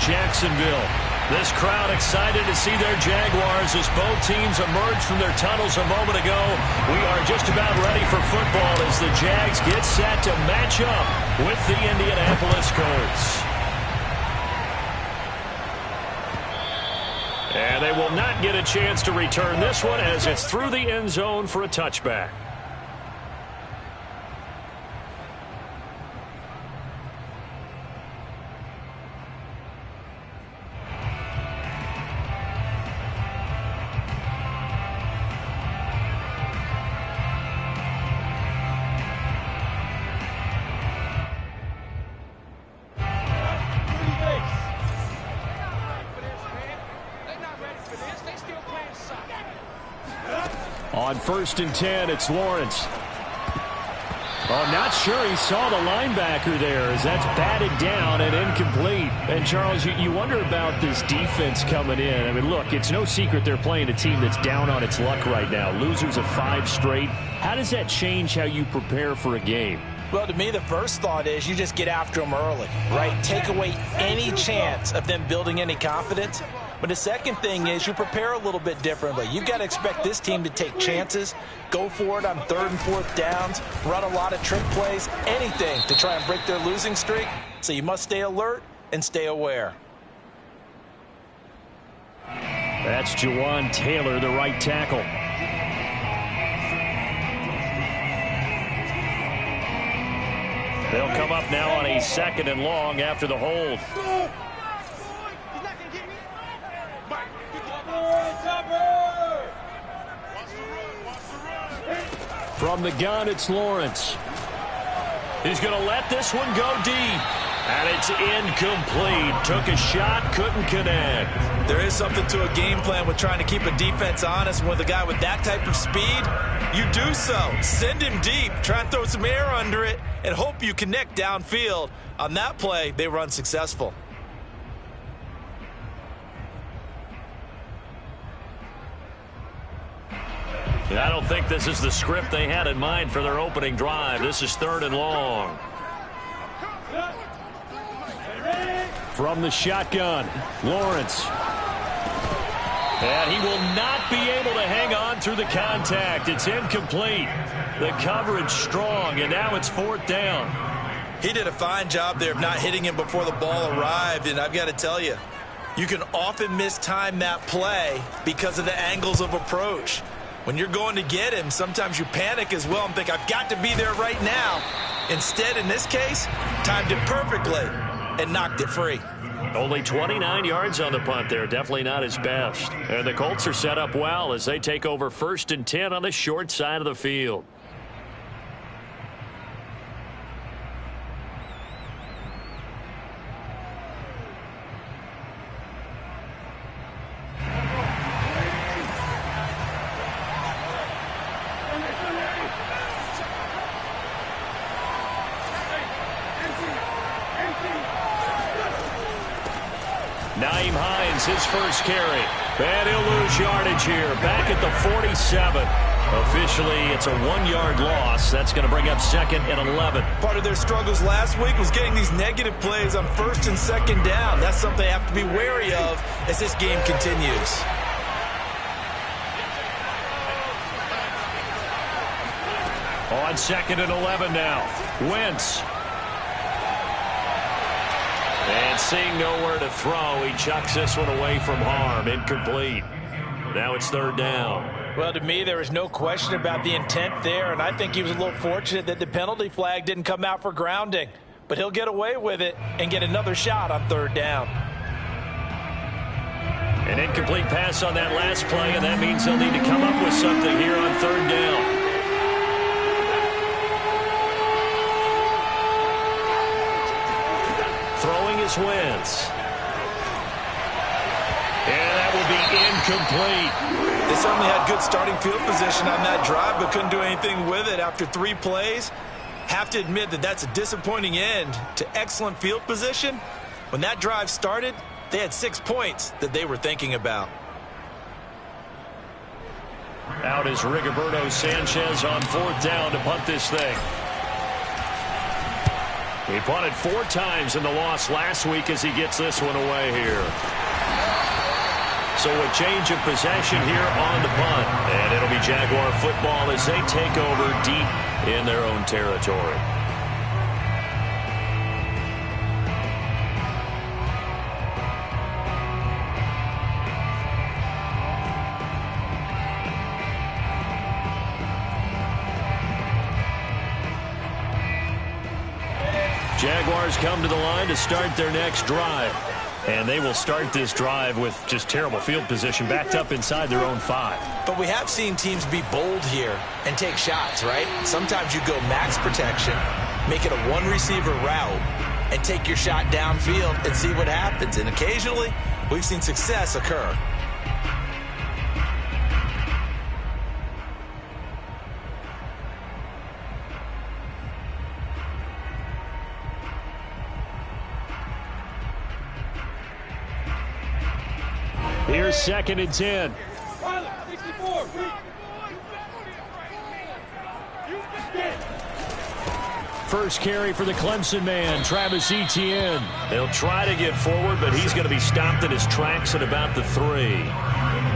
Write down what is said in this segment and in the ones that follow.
Jacksonville. This crowd excited to see their Jaguars as both teams emerged from their tunnels a moment ago. We are just about ready for football as the Jags get set to match up with the Indianapolis Colts. And they will not get a chance to return this one as it's through the end zone for a touchback. On 1st and 10, it's Lawrence. Oh, not sure he saw the linebacker there as that's batted down and incomplete. And, Charles, you wonder about this defense coming in. I mean, look, it's no secret they're playing a team that's down on its luck right now. Losers of 5 straight. How does that change how you prepare for a game? Well, to me, the first thought is you just get after them early, right? Take away any chance of them building any confidence. But the second thing is you prepare a little bit differently. You've got to expect this team to take chances, go for it on 3rd and 4th downs, run a lot of trick plays, anything to try and break their losing streak. So you must stay alert and stay aware. That's Jawan Taylor, the right tackle. They'll come up now on a 2nd and long after the hold. From the gun, it's Lawrence. He's going to let this one go deep. And it's incomplete. Took a shot, couldn't connect. There is something to a game plan with trying to keep a defense honest. With a guy with that type of speed, you do so. Send him deep. Try and throw some air under it and hope you connect downfield. On that play, they were unsuccessful. I don't think this is the script they had in mind for their opening drive. This is 3rd and long. From the shotgun, Lawrence. And he will not be able to hang on through the contact. It's incomplete. The coverage strong, and now it's 4th down. He did a fine job there of not hitting him before the ball arrived, and I've got to tell you, you can often mistime that play because of the angles of approach. When you're going to get him, sometimes you panic as well and think, I've got to be there right now. Instead, in this case, timed it perfectly and knocked it free. Only 29 yards on the punt there. Definitely not his best. And the Colts are set up well as they take over 1st and 10 on the short side of the field. Nyheim Hines, his first carry. And he'll lose yardage here. Back at the 47. Officially, it's a 1-yard loss. That's going to bring up 2nd and 11. Part of their struggles last week was getting these negative plays on 1st and 2nd down. That's something they have to be wary of as this game continues. On 2nd and 11 now. Wentz. And seeing nowhere to throw, he chucks this one away from harm. Incomplete. Now it's 3rd down. Well, to me, there is no question about the intent there, and I think he was a little fortunate that the penalty flag didn't come out for grounding. But he'll get away with it and get another shot on 3rd down. An incomplete pass on that last play, and that means they'll need to come up with something here on 3rd down. Throwing is Wentz. And that will be incomplete. They certainly had good starting field position on that drive, but couldn't do anything with it after 3 plays. Have to admit that that's a disappointing end to excellent field position. When that drive started, they had 6 points that they were thinking about. Out is Rigoberto Sanchez on 4th down to punt this thing. He punted 4 times in the loss last week as he gets this one away here. So a change of possession here on the punt. And it'll be Jaguar football as they take over deep in their own territory. Jaguars come to the line to start their next drive. And they will start this drive with just terrible field position, backed up inside their own 5. But we have seen teams be bold here and take shots, right? Sometimes you go max protection, make it a one-receiver route, and take your shot downfield and see what happens. And occasionally, we've seen success occur. Here's 2nd and 10. First carry for the Clemson man, Travis Etienne. They'll try to get forward, but he's going to be stopped in his tracks at about the 3.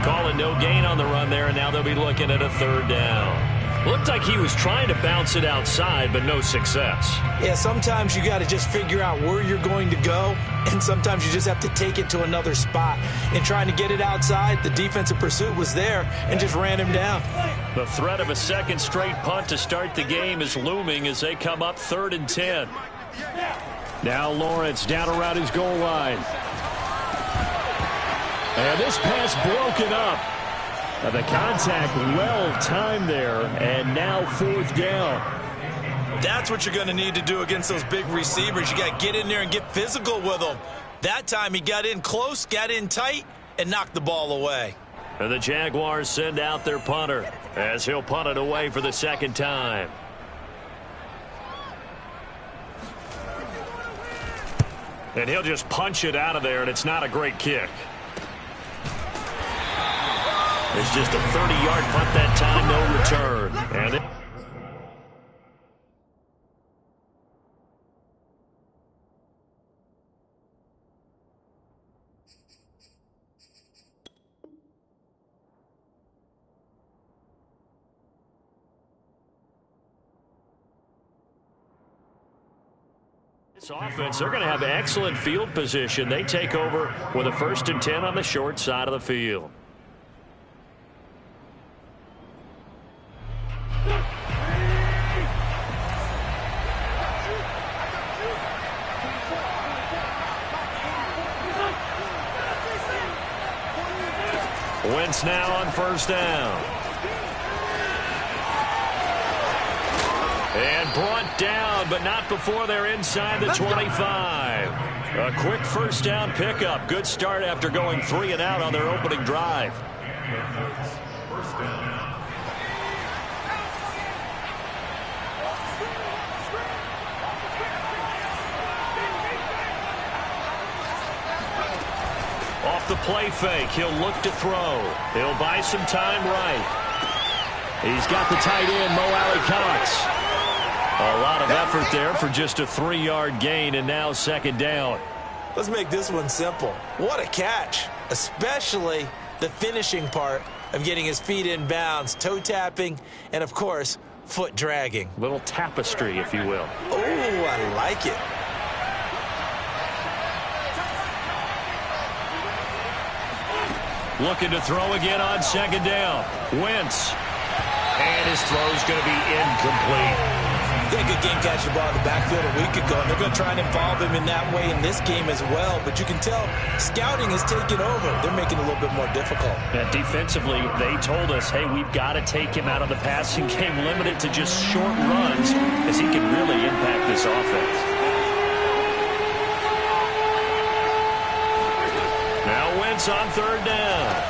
Calling no gain on the run there, and now they'll be looking at a 3rd down. Looked like he was trying to bounce it outside, but no success. Yeah, sometimes you got to just figure out where you're going to go, and sometimes you just have to take it to another spot. In trying to get it outside, the defensive pursuit was there and just ran him down. The threat of a 2nd straight punt to start the game is looming as they come up 3rd and 10. Now Lawrence down around his goal line. And this pass broken up. The contact well-timed there, and now 4th down. That's what you're going to need to do against those big receivers. You got to get in there and get physical with them. That time he got in close, got in tight, and knocked the ball away. And the Jaguars send out their punter as he'll punt it away for the 2nd time. And he'll just punch it out of there, and it's not a great kick. It's just a 30-yard punt that time, no return. And this offense, they're going to have excellent field position. They take over with a 1st and 10 on the short side of the field. Wentz now on 1st down. And brought down, but not before they're inside the 25. A quick 1st down pickup. Good start after going 3 and out on their opening drive. 1st down. Off the play fake, he'll look to throw. He'll buy some time right. He's got the tight end, Mo Alley-Cox. A lot of effort there for just a 3-yard gain, and now 2nd down. Let's make this one simple. What a catch, especially the finishing part of getting his feet in bounds, toe tapping, and, of course, foot dragging. Little tapestry, if you will. Oh, I like it. Looking to throw again on 2nd down. Wentz. And his throw's going to be incomplete. They had a good game catching the ball in the backfield a week ago, and they're going to try and involve him in that way in this game as well. But you can tell scouting has taken over. They're making it a little bit more difficult. Yeah, defensively, they told us, hey, we've got to take him out of the passing game, limited to just short runs, as he can really impact this offense. Now Wentz on 3rd down.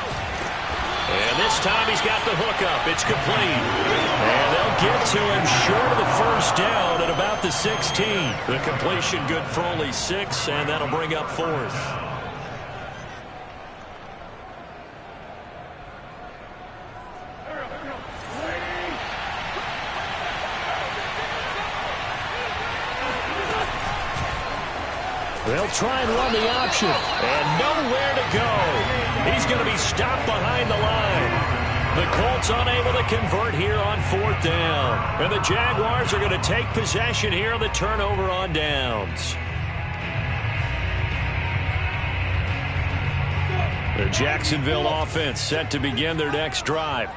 And this time he's got the hookup. It's complete. And they'll get to him short of the 1st down at about the 16. The completion good for only 6, and that'll bring up 4th. try and run the option. And nowhere to go. He's going to be stopped behind the line. The Colts unable to convert here on 4th down. And the Jaguars are going to take possession here on the turnover on downs. The Jacksonville offense set to begin their next drive.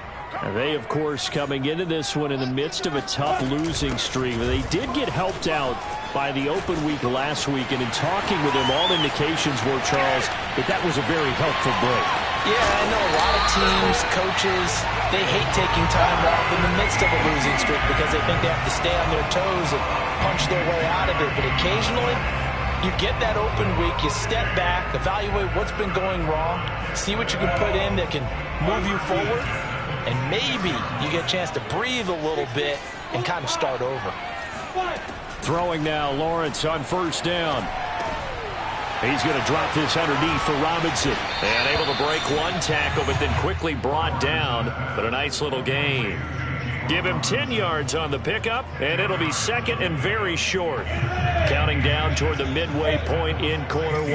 They, of course, coming into this one in the midst of a tough losing streak. They did get helped out by the open week last week, and in talking with them, all indications were, Charles, that was a very helpful break. Yeah, I know a lot of teams, coaches, they hate taking time off in the midst of a losing streak because they think they have to stay on their toes and punch their way out of it. But occasionally, you get that open week, you step back, evaluate what's been going wrong, see what you can put in that can move you forward, and maybe you get a chance to breathe a little bit and kind of start over. Throwing now, Lawrence on 1st down. He's going to drop this underneath for Robinson. And able to break one tackle, but then quickly brought down. But a nice little gain. Give him 10 yards on the pickup, and it'll be 2nd and very short. Counting down toward the midway point in quarter 1.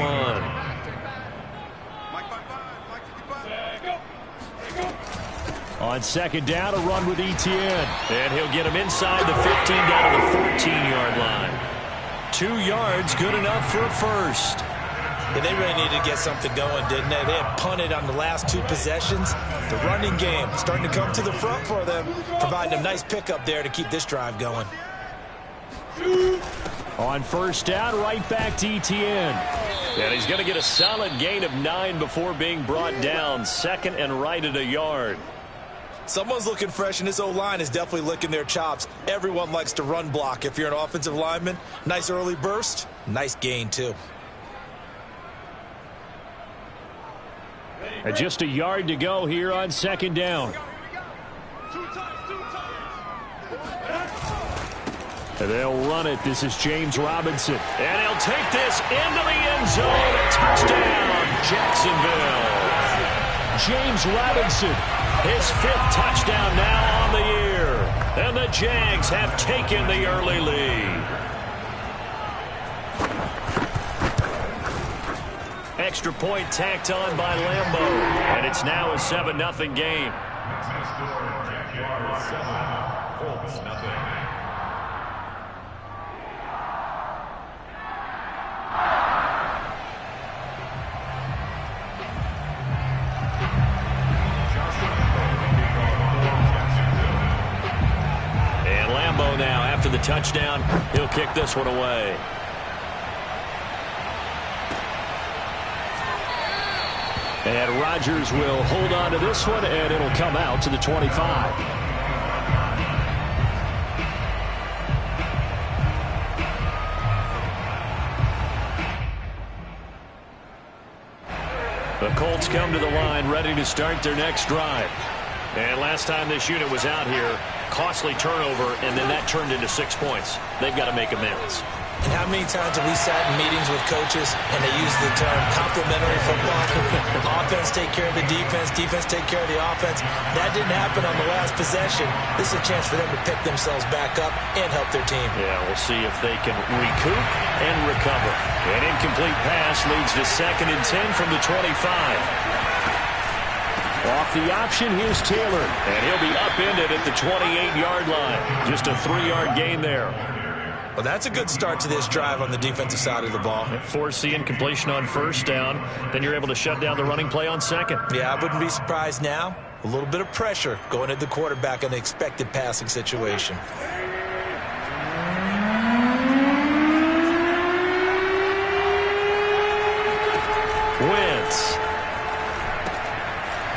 On 2nd down, a run with Etienne. And he'll get him inside the 15 down to the 14-yard line. 2 yards, good enough for a first. Yeah, they really needed to get something going, didn't they? They had punted on the last 2 possessions. The running game starting to come to the front for them, providing a nice pickup there to keep this drive going. On 1st down, right back to Etienne. And he's going to get a solid gain of 9 before being brought down. 2nd and right at a yard. Someone's looking fresh, and this O-line is definitely licking their chops. Everyone likes to run block. If you're an offensive lineman, nice early burst, nice gain too. And just a yard to go here on 2nd down. And they'll run it. This is James Robinson. And he'll take this into the end zone. Touchdown, Jacksonville. James Robinson, his 5th touchdown now on the year. And the Jags have taken the early lead. Extra point tacked on by Lambo. And it's now a 7-0 game. And Lambo now, after the touchdown, he'll kick this one away. And Rodgers will hold on to this one, and it'll come out to the 25. The Colts come to the line, ready to start their next drive. And last time this unit was out here, costly turnover, and then that turned into 6 points. They've got to make amends. And how many times have we sat in meetings with coaches and they use the term complementary football? Offense take care of the defense, defense take care of the offense. That didn't happen on the last possession. This is a chance for them to pick themselves back up and help their team. Yeah, we'll see if they can recoup and recover. An incomplete pass leads to 2nd and 10 from the 25. Off the option, here's Taylor. And he'll be upended at the 28-yard line. Just a 3-yard gain there. Well, that's a good start to this drive on the defensive side of the ball. Force the incompletion on 1st down. Then you're able to shut down the running play on 2nd. Yeah, I wouldn't be surprised now. A little bit of pressure going at the quarterback in the expected passing situation. Wentz.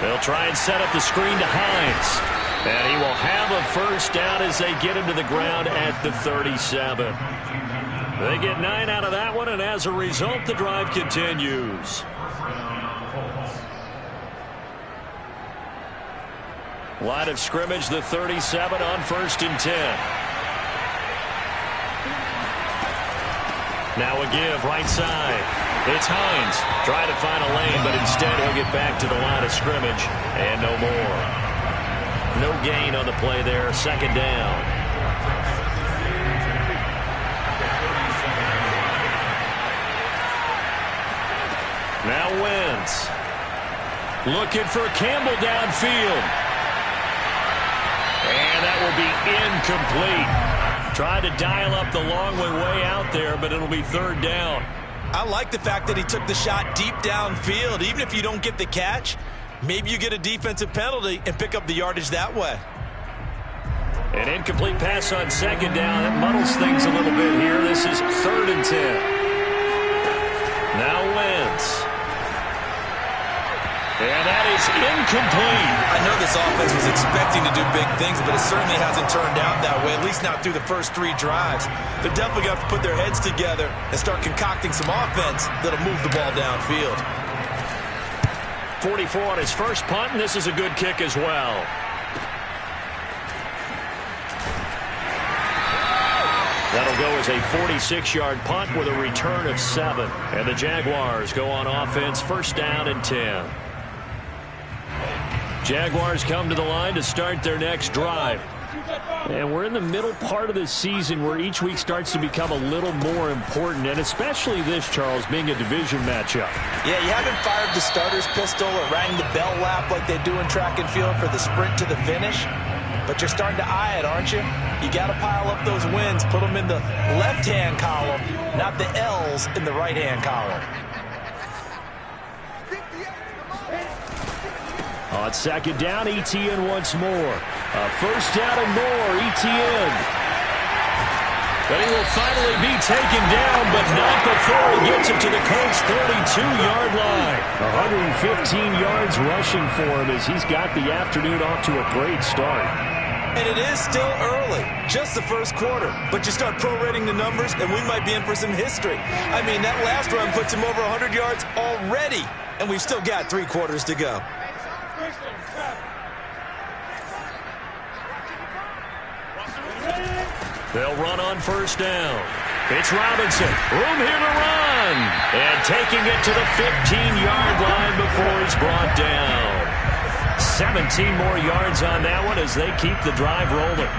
They'll try and set up the screen to Hines. And he will have a 1st down as they get him to the ground at the 37. They get 9 out of that one, and as a result, the drive continues. Line of scrimmage, the 37 on 1st and 10. Now a give right side. It's Hines trying to find a lane, but instead he'll get back to the line of scrimmage and no more. No gain on the play there. 2nd down. Now Wentz. Looking for Campbell downfield. And that will be incomplete. Tried to dial up the long way out there, but it'll be third down. I like the fact that he took the shot deep downfield. Even if you don't get the catch, maybe you get a defensive penalty and pick up the yardage that way. An incomplete pass on second down. That muddles things a little bit here. This is 3rd and 10. Now Wentz. And that is incomplete. I know this offense was expecting to do big things, but it certainly hasn't turned out that way, at least not through the first 3 drives. They're definitely going to have to put their heads together and start concocting some offense that'll move the ball downfield. 44 on his first punt, and this is a good kick as well. That'll go as a 46-yard punt with a return of 7. And the Jaguars go on offense, first down and 10. Jaguars come to the line to start their next drive. And we're in the middle part of the season where each week starts to become a little more important, and especially this, Charles, being a division matchup. Yeah, you haven't fired the starter's pistol or rang the bell lap like they do in track and field for the sprint to the finish, but you're starting to eye it, aren't you? You got to pile up those wins, put them in the left-hand column, not the L's in the right-hand column. On second down, Etienne once more. A first down and more, Etienne. But he will finally be taken down, but not before he gets it to the Colts' 32-yard line. 115 yards rushing for him as he's got the afternoon off to a great start. And it is still early, just the first quarter. But you start prorating the numbers, and we might be in for some history. I mean, that last run puts him over 100 yards already, and we've still got 3 quarters to go. They'll run on first down. It's Robinson. Room here to run. And taking it to the 15-yard line before he's brought down. 17 more yards on that one as they keep the drive rolling.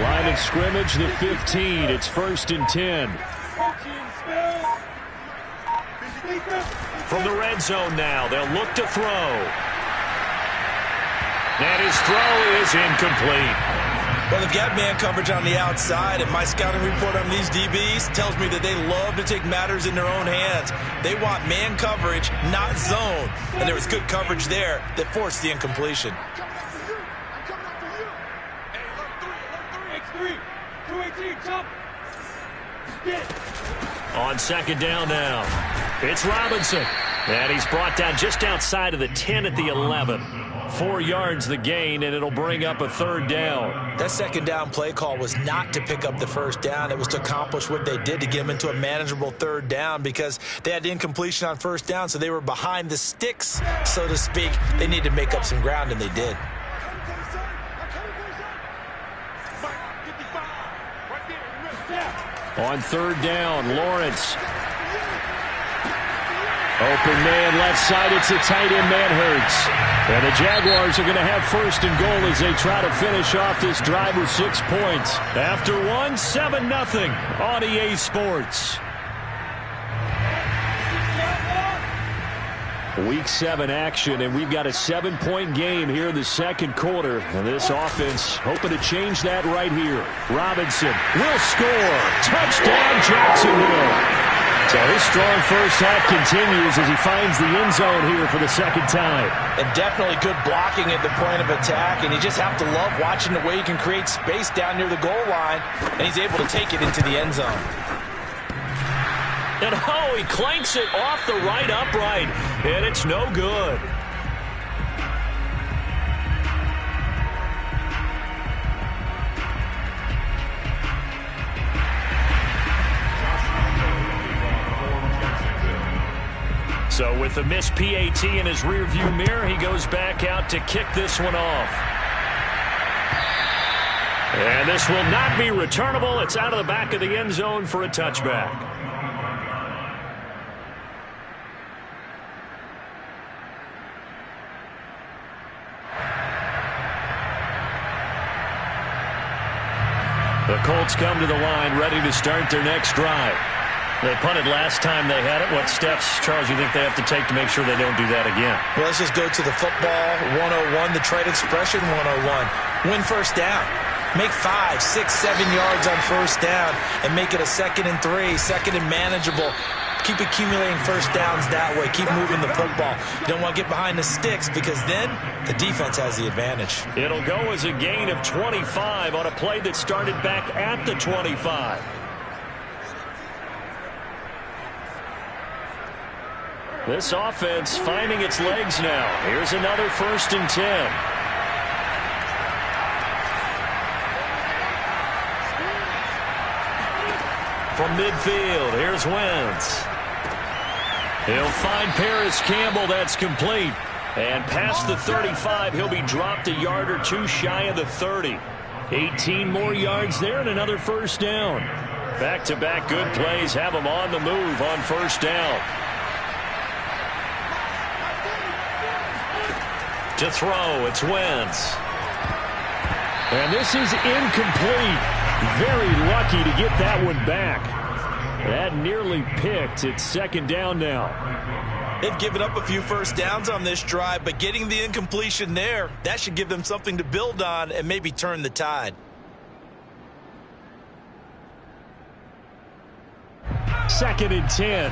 Line of scrimmage, the 15. It's 1st and 10. From the red zone now, they'll look to throw. And his throw is incomplete. Well, they've got man coverage on the outside, and my scouting report on these DBs tells me that they love to take matters in their own hands. They want man coverage, not zone. And there was good coverage there that forced the incompletion. On second down now, it's Robinson. And he's brought down just outside of the 10 at the 11. 4 yards the gain, and it'll bring up a 3rd down. That second down play call was not to pick up the first down. It was to accomplish what they did to get them into a manageable 3rd down because they had incompletion on first down, so they were behind the sticks, so to speak. They needed to make up some ground, and they did. On 3rd down, Lawrence. Open man left side. It's a tight end, man Hurts. And the Jaguars are going to have 1st and goal as they try to finish off this drive with 6 points. After 7-0 on EA Sports. Week 7 action, and we've got a 7-point game here in the second quarter. And this offense hoping to change that right here. Robinson will score. Touchdown, Jacksonville. So his strong first half continues as he finds the end zone here for the second time. And definitely good blocking at the point of attack, and you just have to love watching the way he can create space down near the goal line, and he's able to take it into the end zone. And he clanks it off the right upright, and it's no good. So with the missed PAT in his rearview mirror, he goes back out to kick this one off. And this will not be returnable. It's out of the back of the end zone for a touchback. The Colts come to the line ready to start their next drive. They punted last time they had it. What steps, Charles, you think they have to take to make sure they don't do that again? Well, let's just go to the football 101, the trade expression 101. Win first down. Make 5, 6, 7 yards on first down and make it a 2nd and 3, second and manageable. Keep accumulating first downs that way. Keep moving the football. You don't want to get behind the sticks because then the defense has the advantage. It'll go as a gain of 25 on a play that started back at the 25. This offense finding its legs now. Here's another 1st and 10. From midfield, here's Wentz. He'll find Paris Campbell. That's complete. And past the 35, he'll be dropped a yard or two shy of the 30. 18 more yards there and another first down. Back-to-back good plays have him on the move on first down. To throw, it's Wentz. And this is incomplete. Very lucky to get that one back. That nearly picked. It's 2nd down now. They've given up a few first downs on this drive, but getting the incompletion there, that should give them something to build on and maybe turn the tide. 2nd and 10.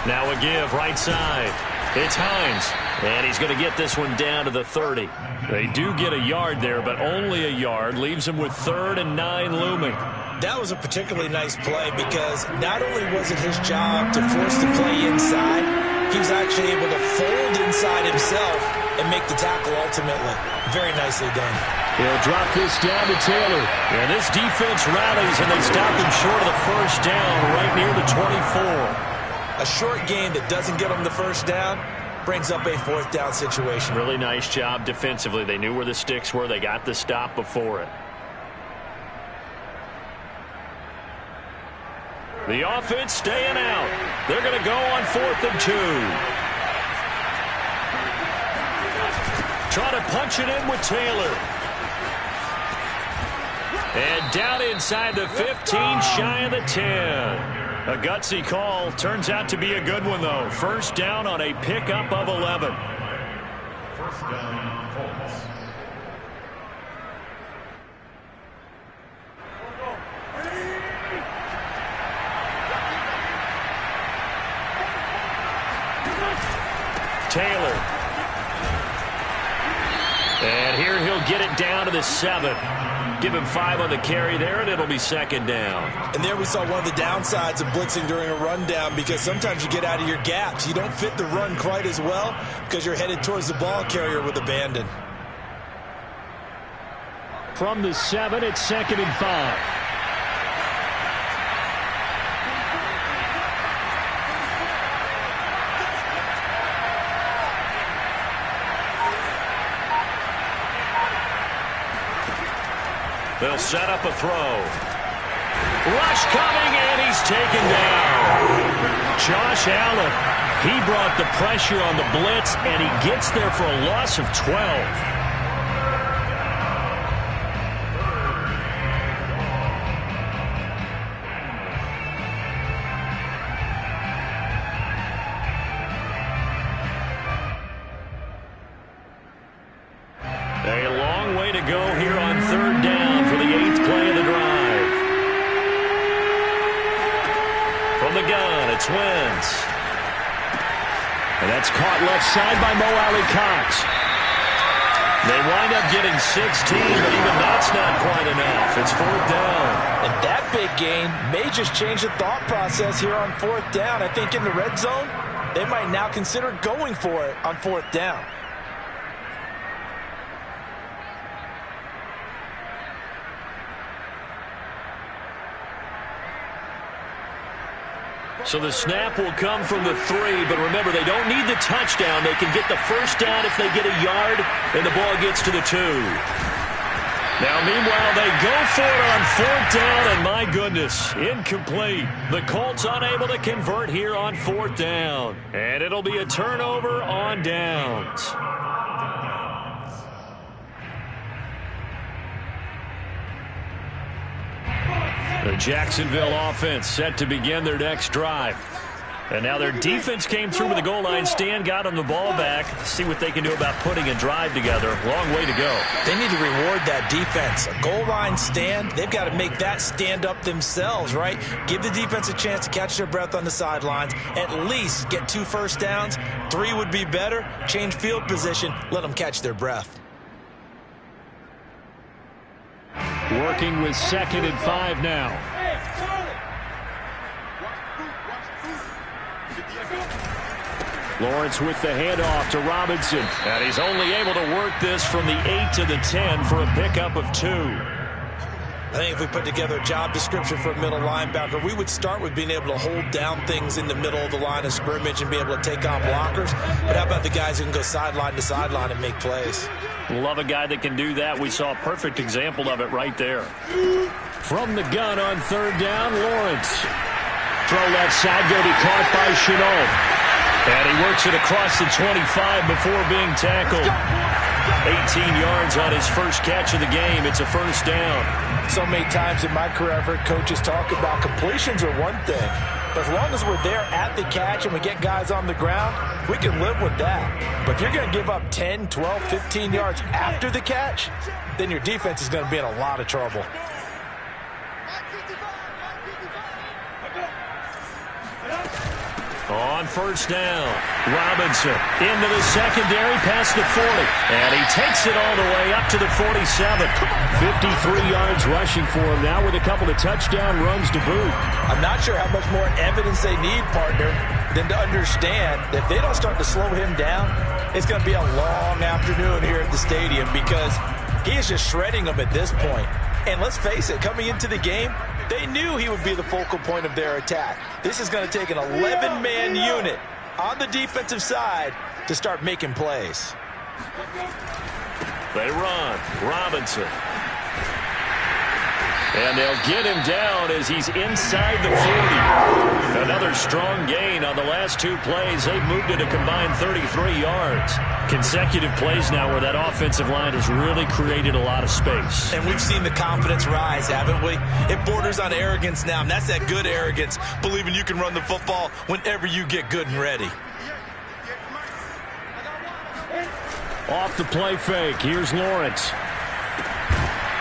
Now a give right side. It's Hines. And he's going to get this one down to the 30. They do get a yard there, but only a yard. Leaves him with 3rd and 9 looming. That was a particularly nice play because not only was it his job to force the play inside, he was actually able to fold inside himself and make the tackle ultimately. Very nicely done. He'll drop this down to Taylor. And this defense rallies, and they stop him short of the first down right near the 24. A short gain that doesn't get him the first down brings up a 4th down situation. Really nice job defensively. They knew where the sticks were. They got the stop before it. The offense staying out. They're going to go on 4th and 2. Try to punch it in with Taylor. And down inside the 15, shy of the 10. A gutsy call. Turns out to be a good one, though. First down on a pickup of 11. First down, Colts. Taylor. And here he'll get it down to the 7. Give him 5 on the carry there, and it'll be 2nd down. And there we saw one of the downsides of blitzing during a rundown because sometimes you get out of your gaps. You don't fit the run quite as well because you're headed towards the ball carrier with abandon. From the 7, it's 2nd and 5. They'll set up a throw. Rush coming, and he's taken down. Josh Allen, he brought the pressure on the blitz, and he gets there for a loss of 12. A long way to go here on 3rd down for the 8th play of the drive. From the gun, it's Wentz. And that's caught left side by Mo Alley-Cox. They wind up getting 16, but even that's not quite enough. It's 4th down. And that big gain may just change the thought process here on 4th down. I think in the red zone, they might now consider going for it on 4th down. So the snap will come from the 3, but remember, they don't need the touchdown. They can get the first down if they get a yard, and the ball gets to the 2. Now, meanwhile, they go for it on 4th down, and my goodness, incomplete. The Colts unable to convert here on 4th down, and it'll be a turnover on downs. The Jacksonville offense set to begin their next drive. And now their defense came through with the goal line stand, got them the ball back. See what they can do about putting a drive together. Long way to go. They need to reward that defense. A goal line stand, they've got to make that stand up themselves, right? Give the defense a chance to catch their breath on the sidelines. At least get 2 first downs. 3 would be better. Change field position. Let them catch their breath. Working with 2nd and 5 now. Lawrence with the handoff to Robinson. And he's only able to work this from the 8 to the 10 for a pickup of 2. I think if we put together a job description for a middle linebacker, we would start with being able to hold down things in the middle of the line of scrimmage and be able to take on blockers. But how about the guys who can go sideline to sideline and make plays? Love a guy that can do that. We saw a perfect example of it right there. From the gun on 3rd down, Lawrence. Throw left side, going to be caught by Shenault. And he works it across the 25 before being tackled. 18 yards on his first catch of the game. It's a first down. So many times in my career, I've heard coaches talk about completions are one thing. But as long as we're there at the catch and we get guys on the ground, we can live with that. But if you're going to give up 10, 12, 15 yards after the catch, then your defense is going to be in a lot of trouble. On first down, Robinson into the secondary past the 40. And he takes it all the way up to the 47. 53 yards rushing for him now with a couple of touchdown runs to boot. I'm not sure how much more evidence they need, partner, than to understand that if they don't start to slow him down, it's going to be a long afternoon here at the stadium because he is just shredding them at this point. And let's face it, coming into the game, they knew he would be the focal point of their attack. This is going to take an 11-man unit on the defensive side to start making plays. They run. Robinson. And they'll get him down as he's inside the 40. Another strong gain on the last 2 plays. They've moved it a combined 33 yards. Consecutive plays now where that offensive line has really created a lot of space. And we've seen the confidence rise, haven't we? It borders on arrogance now, and that's that good arrogance, believing you can run the football whenever you get good and ready. Off the play fake. Here's Lawrence.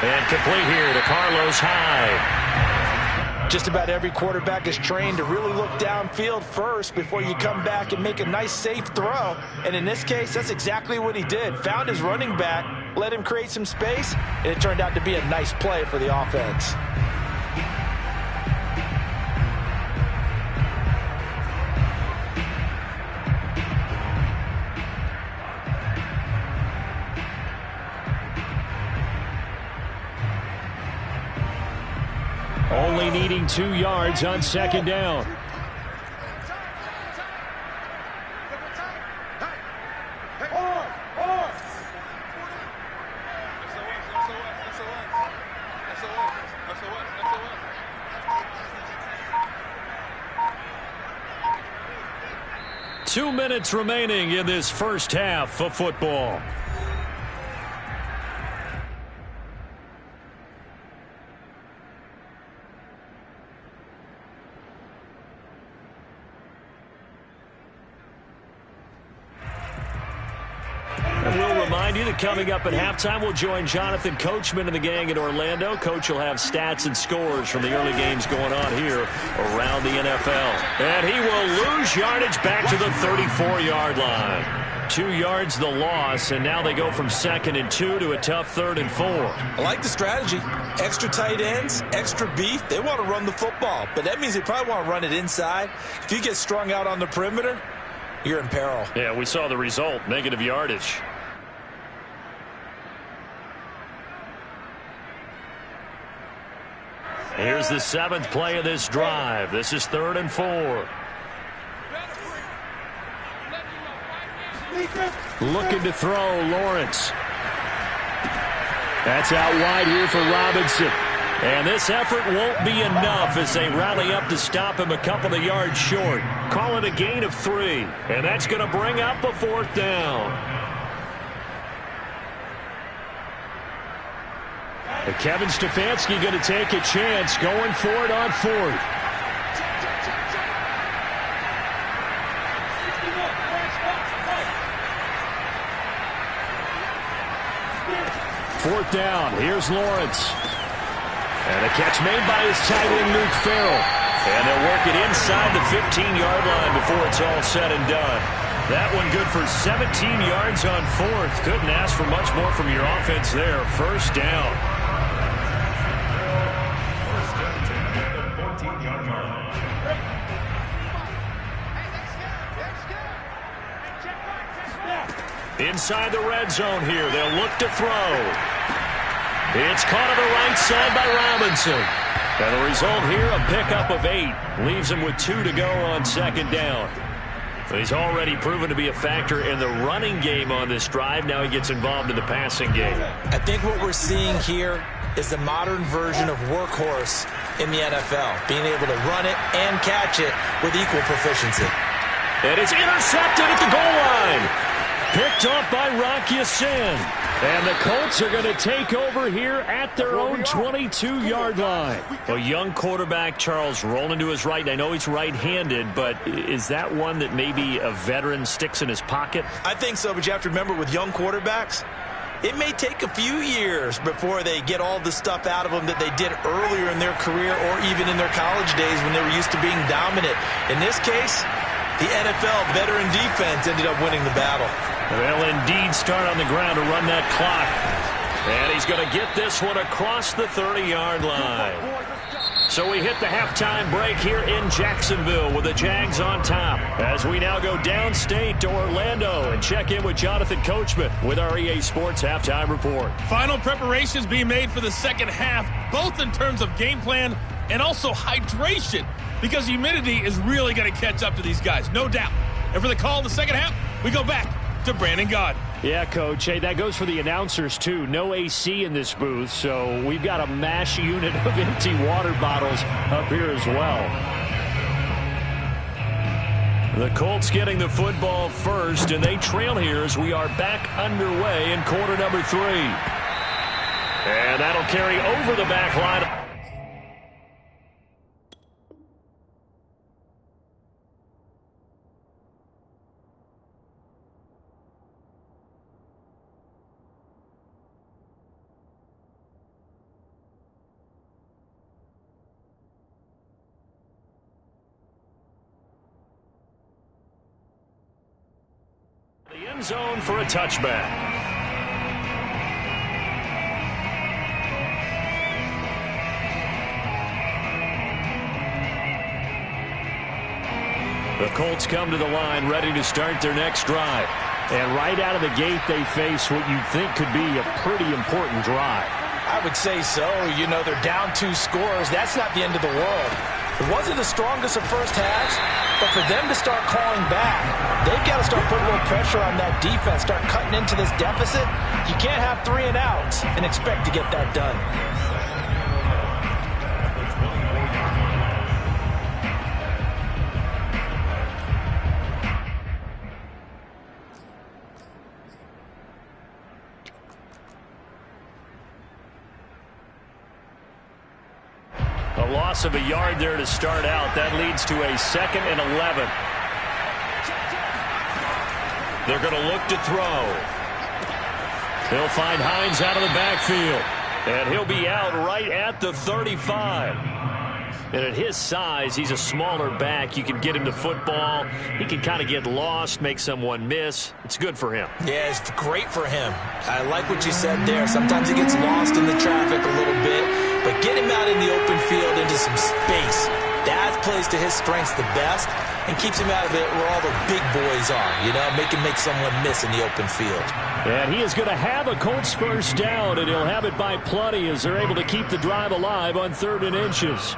And complete here to Carlos Hyde. Just about every quarterback is trained to really look downfield first before you come back and make a nice, safe throw. And in this case, that's exactly what he did. Found his running back, let him create some space, and it turned out to be a nice play for the offense. Only needing 2 yards on 2nd down. Two minutes remaining in this first half of football. Coming up at halftime, we'll join Jonathan Coachman and the gang in Orlando. Coach will have stats and scores from the early games going on here around the NFL. And he will lose yardage back to the 34-yard line. 2 yards the loss, and now they go from 2nd and 2 to a tough 3rd and 4. I like the strategy. Extra tight ends, extra beef. They want to run the football, but that means they probably want to run it inside. If you get strung out on the perimeter, you're in peril. Yeah, we saw the result, negative yardage. Here's the 7th play of this drive. This is 3rd and 4. Looking to throw, Lawrence. That's out wide here for Robinson. And this effort won't be enough as they rally up to stop him a couple of yards short. Call it a gain of 3. And that's going to bring up a 4th down. And Kevin Stefanski going to take a chance going for it on 4th. Fourth down. Here's Lawrence. And a catch made by his tight end, Luke Farrell. And they'll work it inside the 15-yard line before it's all said and done. That one good for 17 yards on 4th. Couldn't ask for much more from your offense there. First down. Inside the red zone here. They'll look to throw. It's caught on the right side by Robinson. And the result here, a pickup of 8. Leaves him with 2 to go on 2nd down. He's already proven to be a factor in the running game on this drive. Now he gets involved in the passing game. I think what we're seeing here is the modern version of workhorse in the NFL. Being able to run it and catch it with equal proficiency. And it's intercepted at the goal line. Picked off by Rocky Sin. And the Colts are going to take over here at their own 22-yard line. A young quarterback, Charles, rolling to his right. I know he's right-handed, but is that one that maybe a veteran sticks in his pocket? I think so, but you have to remember with young quarterbacks, it may take a few years before they get all the stuff out of them that they did earlier in their career or even in their college days when they were used to being dominant. In this case, the NFL veteran defense ended up winning the battle. They'll indeed start on the ground to run that clock. And he's going to get this one across the 30-yard line. So we hit the halftime break here in Jacksonville with the Jags on top. As we now go downstate to Orlando and check in with Jonathan Coachman with our EA Sports Halftime Report. Final preparations being made for the second half, both in terms of game plan and also hydration, because humidity is really going to catch up to these guys, no doubt. And for the call in the second half, we go back to Brandon Gaudin. Yeah, Coach. Hey, that goes for the announcers, too. No AC in this booth, so we've got a mash unit of empty water bottles up here as well. The Colts getting the football first, and they trail here as we are back underway in quarter number 3. And that'll carry over the back line. The end zone for a touchback. The Colts come to the line ready to start their next drive. And right out of the gate, they face what you'd think could be a pretty important drive. I would say so. You know, they're down 2 scores. That's not the end of the world. It wasn't the strongest of first halves, but for them to start calling back, they've got to start putting a little pressure on that defense, start cutting into this deficit. You can't have 3 and outs and expect to get that done. A loss of a yard there to start out. That leads to a 2nd and 11. They're going to look to throw. He'll find Hines out of the backfield. And he'll be out right at the 35. And at his size, he's a smaller back. You can get him the football. He can kind of get lost, make someone miss. It's good for him. Yeah, it's great for him. I like what you said there. Sometimes he gets lost in the traffic a little bit, but get him out in the open field into some space. That plays to his strengths the best and keeps him out of it where all the big boys are, you know, make someone miss in the open field. And he is going to have a Colts first down, and he'll have it by plenty as they're able to keep the drive alive on 3rd and inches.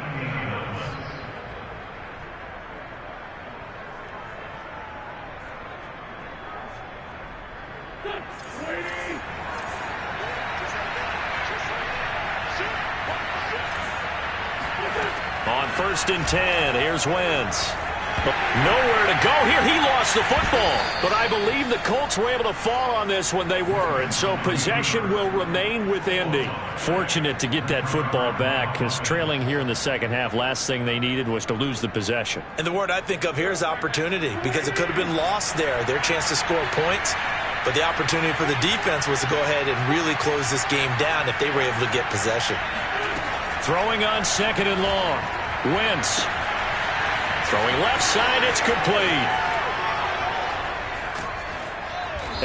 On 1st and 10, here's Wentz. Nowhere to go here. He lost the football. But I believe the Colts were able to fall on this when they were. And so possession will remain with Indy. Fortunate to get that football back because trailing here in the second half, last thing they needed was to lose the possession. And the word I think of here is opportunity because it could have been lost there. Their chance to score points. But the opportunity for the defense was to go ahead and really close this game down if they were able to get possession. Throwing on 2nd and long. Wentz. Throwing left side, it's complete.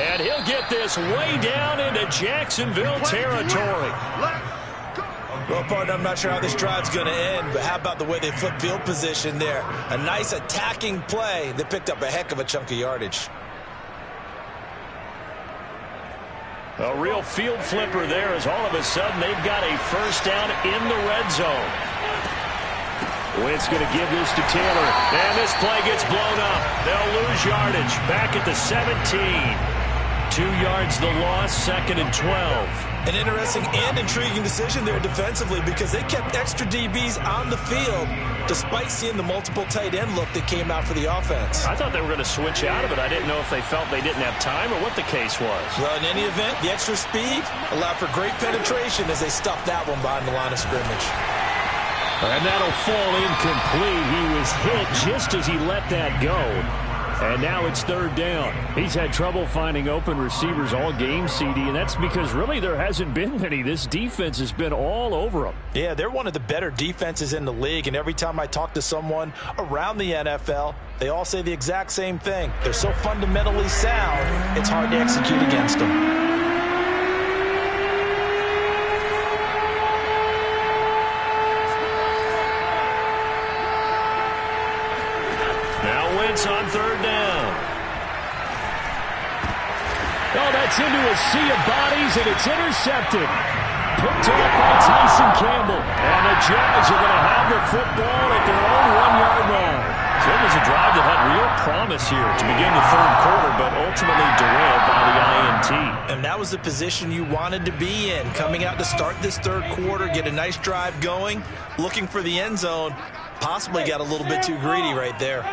And he'll get this way down into Jacksonville territory. Well, partner, I'm not sure how this drive's going to end, but how about the way they flip field position there? A nice attacking play that picked up a heck of a chunk of yardage. A real field flipper there as all of a sudden they've got a first down in the red zone. Wentz going to give this to Taylor. And this play gets blown up. They'll lose yardage. Back at the 17. 2 yards the loss, 2nd and 12. An interesting and intriguing decision there defensively because they kept extra DBs on the field despite seeing the multiple tight end look that came out for the offense. I thought they were going to switch out of it. I didn't know if they felt they didn't have time or what the case was. Well, in any event, the extra speed allowed for great penetration as they stuffed that one behind the line of scrimmage. And that'll fall incomplete. He was hit just as he let that go. And now it's 3rd down. He's had trouble finding open receivers all game, CD, and that's because really there hasn't been many. This defense has been all over them. Yeah, they're one of the better defenses in the league, and every time I talk to someone around the NFL, they all say the exact same thing. They're so fundamentally sound, it's hard to execute against them. On 3rd down. Oh, that's into a sea of bodies, and it's intercepted. Picked off by Tyson Campbell. And the Jags are going to have the football at their own 1-yard line. So it was a drive that had real promise here to begin the 3rd quarter, but ultimately derailed by the INT. And that was the position you wanted to be in, coming out to start this 3rd quarter, get a nice drive going, looking for the end zone. Possibly got a little bit too greedy right there.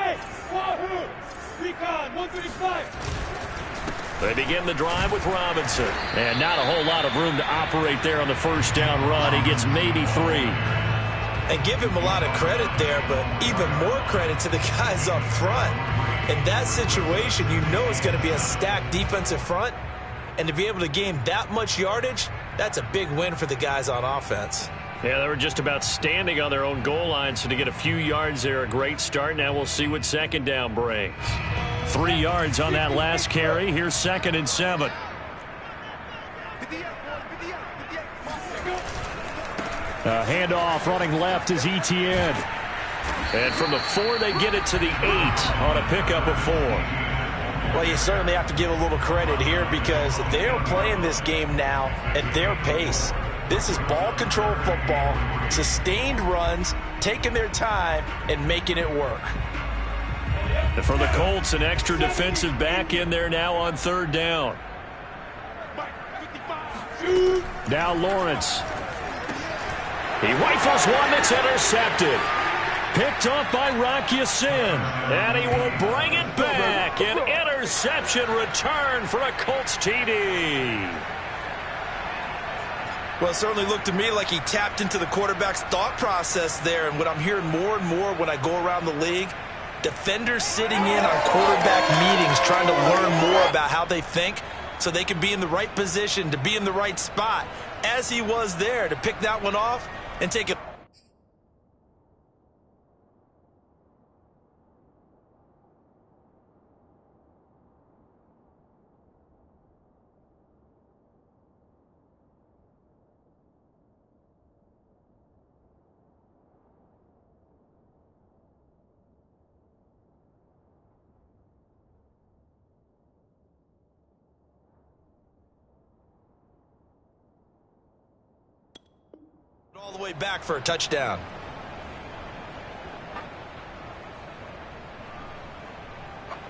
They begin the drive with Robinson. And not a whole lot of room to operate there on the first down run. He gets maybe 3. And give him a lot of credit there, but even more credit to the guys up front. In that situation, you know it's going to be a stacked defensive front. And to be able to gain that much yardage, that's a big win for the guys on offense. Yeah, they were just about standing on their own goal line, so to get a few yards there, a great start. Now we'll see what 2nd down brings. 3 yards on that last carry. Here's 2nd and 7. A handoff running left is Etienne. And from the 4, they get it to the 8 on a pickup of 4. Well, you certainly have to give a little credit here because they're playing this game now at their pace. This is ball control football, sustained runs, taking their time, and making it work. And for the Colts, an extra defensive back in there now on 3rd down. Now Lawrence. He rifles one that's intercepted. Picked up by Rock Ya-Sin. And he will bring it back. An interception return for a Colts TD. Well, it certainly looked to me like he tapped into the quarterback's thought process there. And what I'm hearing more and more when I go around the league, defenders sitting in on quarterback meetings trying to learn more about how they think so they can be in the right position, to be in the right spot, as he was there to pick that one off and take it. all the way back for a touchdown.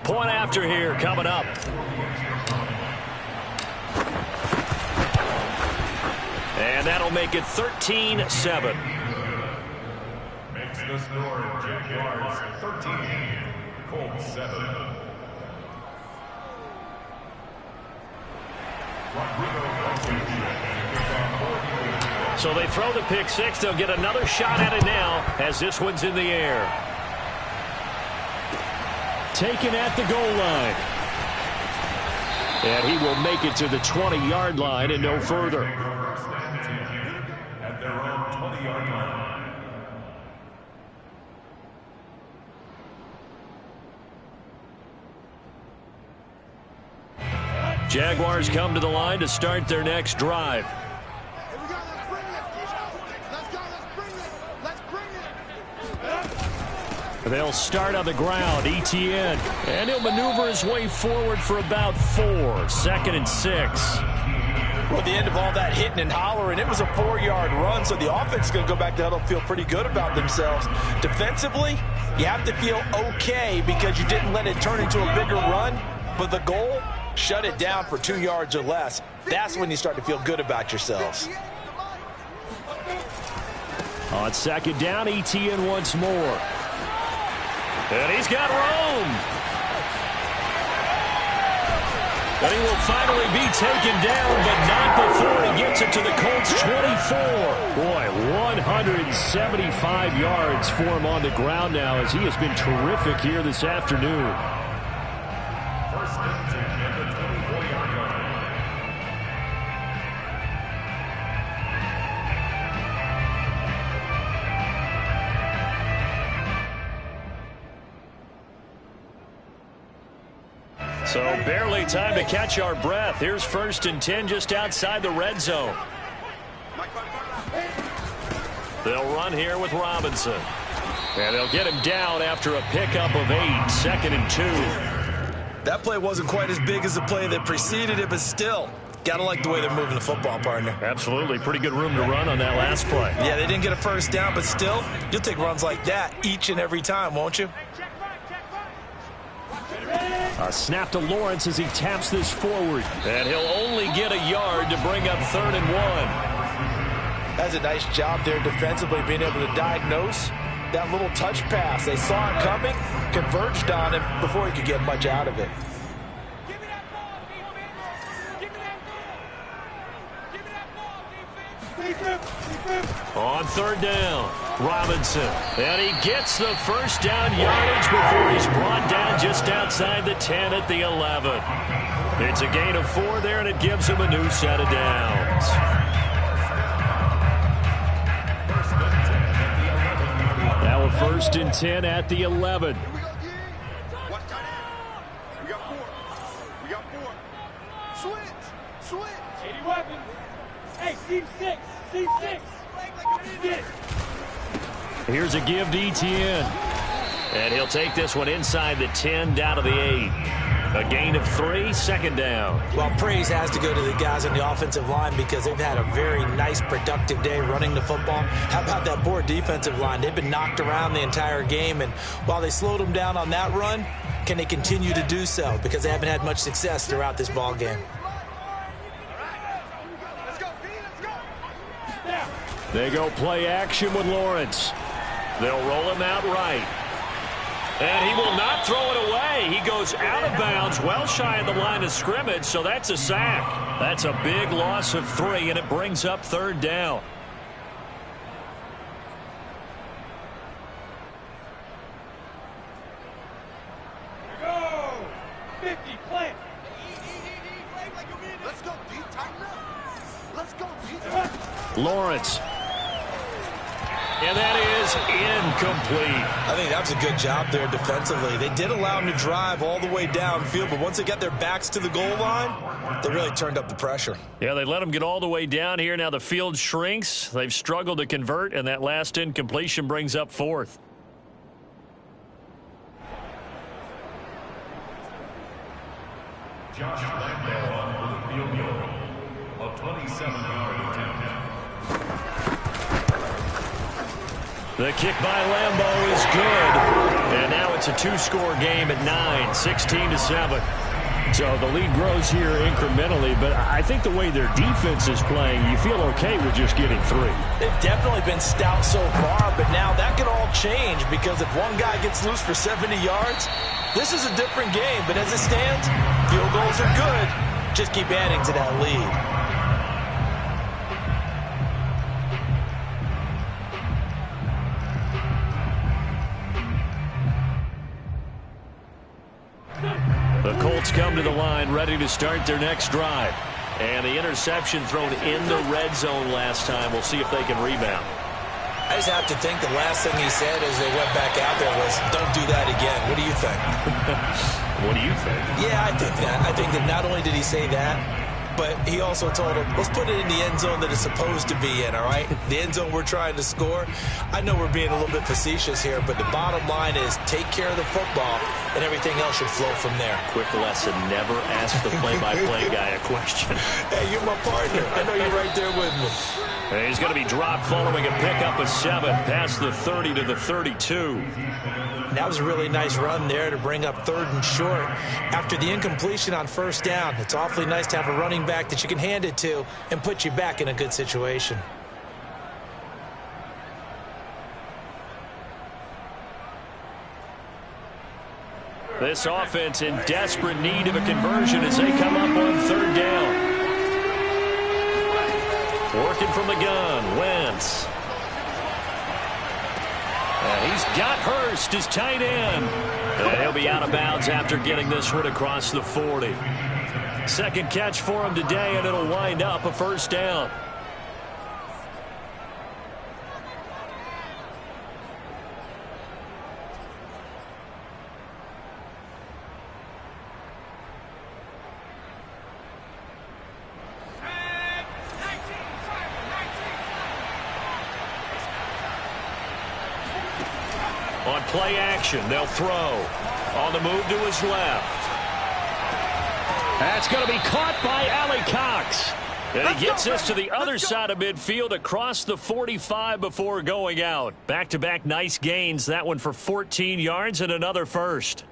Point after here coming up. And that'll make it 13-7. Makes the score Jaguars 13, Colts 7. So they throw the pick six. They'll get another shot at it now as this one's in the air. Taken at the goal line. And he will make it to the 20-yard line and no further. At their own 20-yard line. Jaguars come to the line to start their next drive. They'll start on the ground. Etienne. And he'll maneuver his way forward for about 4. 2nd and 6. Well, at the end of all that hitting and hollering, it was a 4-yard run, so the offense is going to go back to huddle, feel pretty good about themselves. Defensively, you have to feel okay because you didn't let it turn into a bigger run, but the goal, shut it down for 2 yards or less. That's when you start to feel good about yourselves. On 2nd down, Etienne once more. And he's got room. And he will finally be taken down, but not before he gets it to the Colts 24. Boy, 175 yards for him on the ground now as he has been terrific here this afternoon. First and 10 at the 24-yard line. So barely time to catch our breath. Here's 1st and 10 just outside the red zone. They'll run here with Robinson. And they'll get him down after a pickup of 8. 2nd and 2. That play wasn't quite as big as the play that preceded it, but still, gotta like the way they're moving the football, partner. Absolutely. Pretty good room to run on that last play. Yeah, they didn't get a first down, but still, you'll take runs like that each and every time, won't you? A snap to Lawrence as he taps this forward. And he'll only get a yard to bring up 3rd and 1. That's a nice job there defensively, being able to diagnose that little touch pass. They saw it coming, converged on him before he could get much out of it. On 3rd down, Robinson. And he gets the first down yardage before he's brought down just outside the 10 at the 11. It's a gain of 4 there, and it gives him a new set of downs. Now a 1st and 10 at the 11. Here's a give to Etienne. And he'll take this one inside the 10 down to the 8. A gain of 3, 2nd down. Well, praise has to go to the guys on the offensive line because they've had a very nice, productive day running the football. How about that poor defensive line? They've been knocked around the entire game, and while they slowed them down on that run, can they continue to do so? Because they haven't had much success throughout this ball game. They go play action with Lawrence. They'll roll him out right. And he will not throw it away. He goes out of bounds, well shy of the line of scrimmage, so that's a sack. That's a big loss of 3, and it brings up 3rd down. Go! 50, play. Let's go deep, tighten up. Let's go deep. Lawrence. And that is incomplete. I think that was a good job there defensively. They did allow him to drive all the way downfield, but once they got their backs to the goal line, they really turned up the pressure. Yeah, they let him get all the way down here. Now the field shrinks. They've struggled to convert, and that last incompletion brings up 4th. Josh Landale on for the field goal. A 27-yard attempt. The kick by Lambeau is good. And now it's a two-score game at 9, 16-7. So the lead grows here incrementally, but I think the way their defense is playing, you feel okay with just getting 3. They've definitely been stout so far, but now that could all change because if one guy gets loose for 70 yards, this is a different game. But as it stands, field goals are good. Just keep adding to that lead. The Colts come to the line ready to start their next drive. And the interception thrown in the red zone last time. We'll see if they can rebound. I just have to think the last thing he said as they went back out there was, don't do that again. What do you think? What do you think? Yeah, I think that. I think that not only did he say that, but he also told him, let's put it in the end zone that it's supposed to be in, all right? The end zone we're trying to score. I know we're being a little bit facetious here, but the bottom line is take care of the football, and everything else should flow from there. Quick lesson, never ask the play-by-play guy a question. Hey, you're my partner. I know you're right there with me. And he's going to be dropped following a pickup of 7 past the 30 to the 32. That was a really nice run there to bring up 3rd and short. After the incompletion on 1st down, it's awfully nice to have a running back that you can hand it to and put you back in a good situation. This offense in desperate need of a conversion as they come up on 3rd down. Working from the gun, Wentz. And he's got Hurst as tight end. And he'll be out of bounds after getting this one across the 40. Second catch for him today, and it'll wind up a 1st down. On play action, they'll throw. On the move to his left. That's going to be caught by Allie Cox. And he gets this to the other side of midfield across the 45 before going out. Back-to-back nice gains. That one for 14 yards and another first.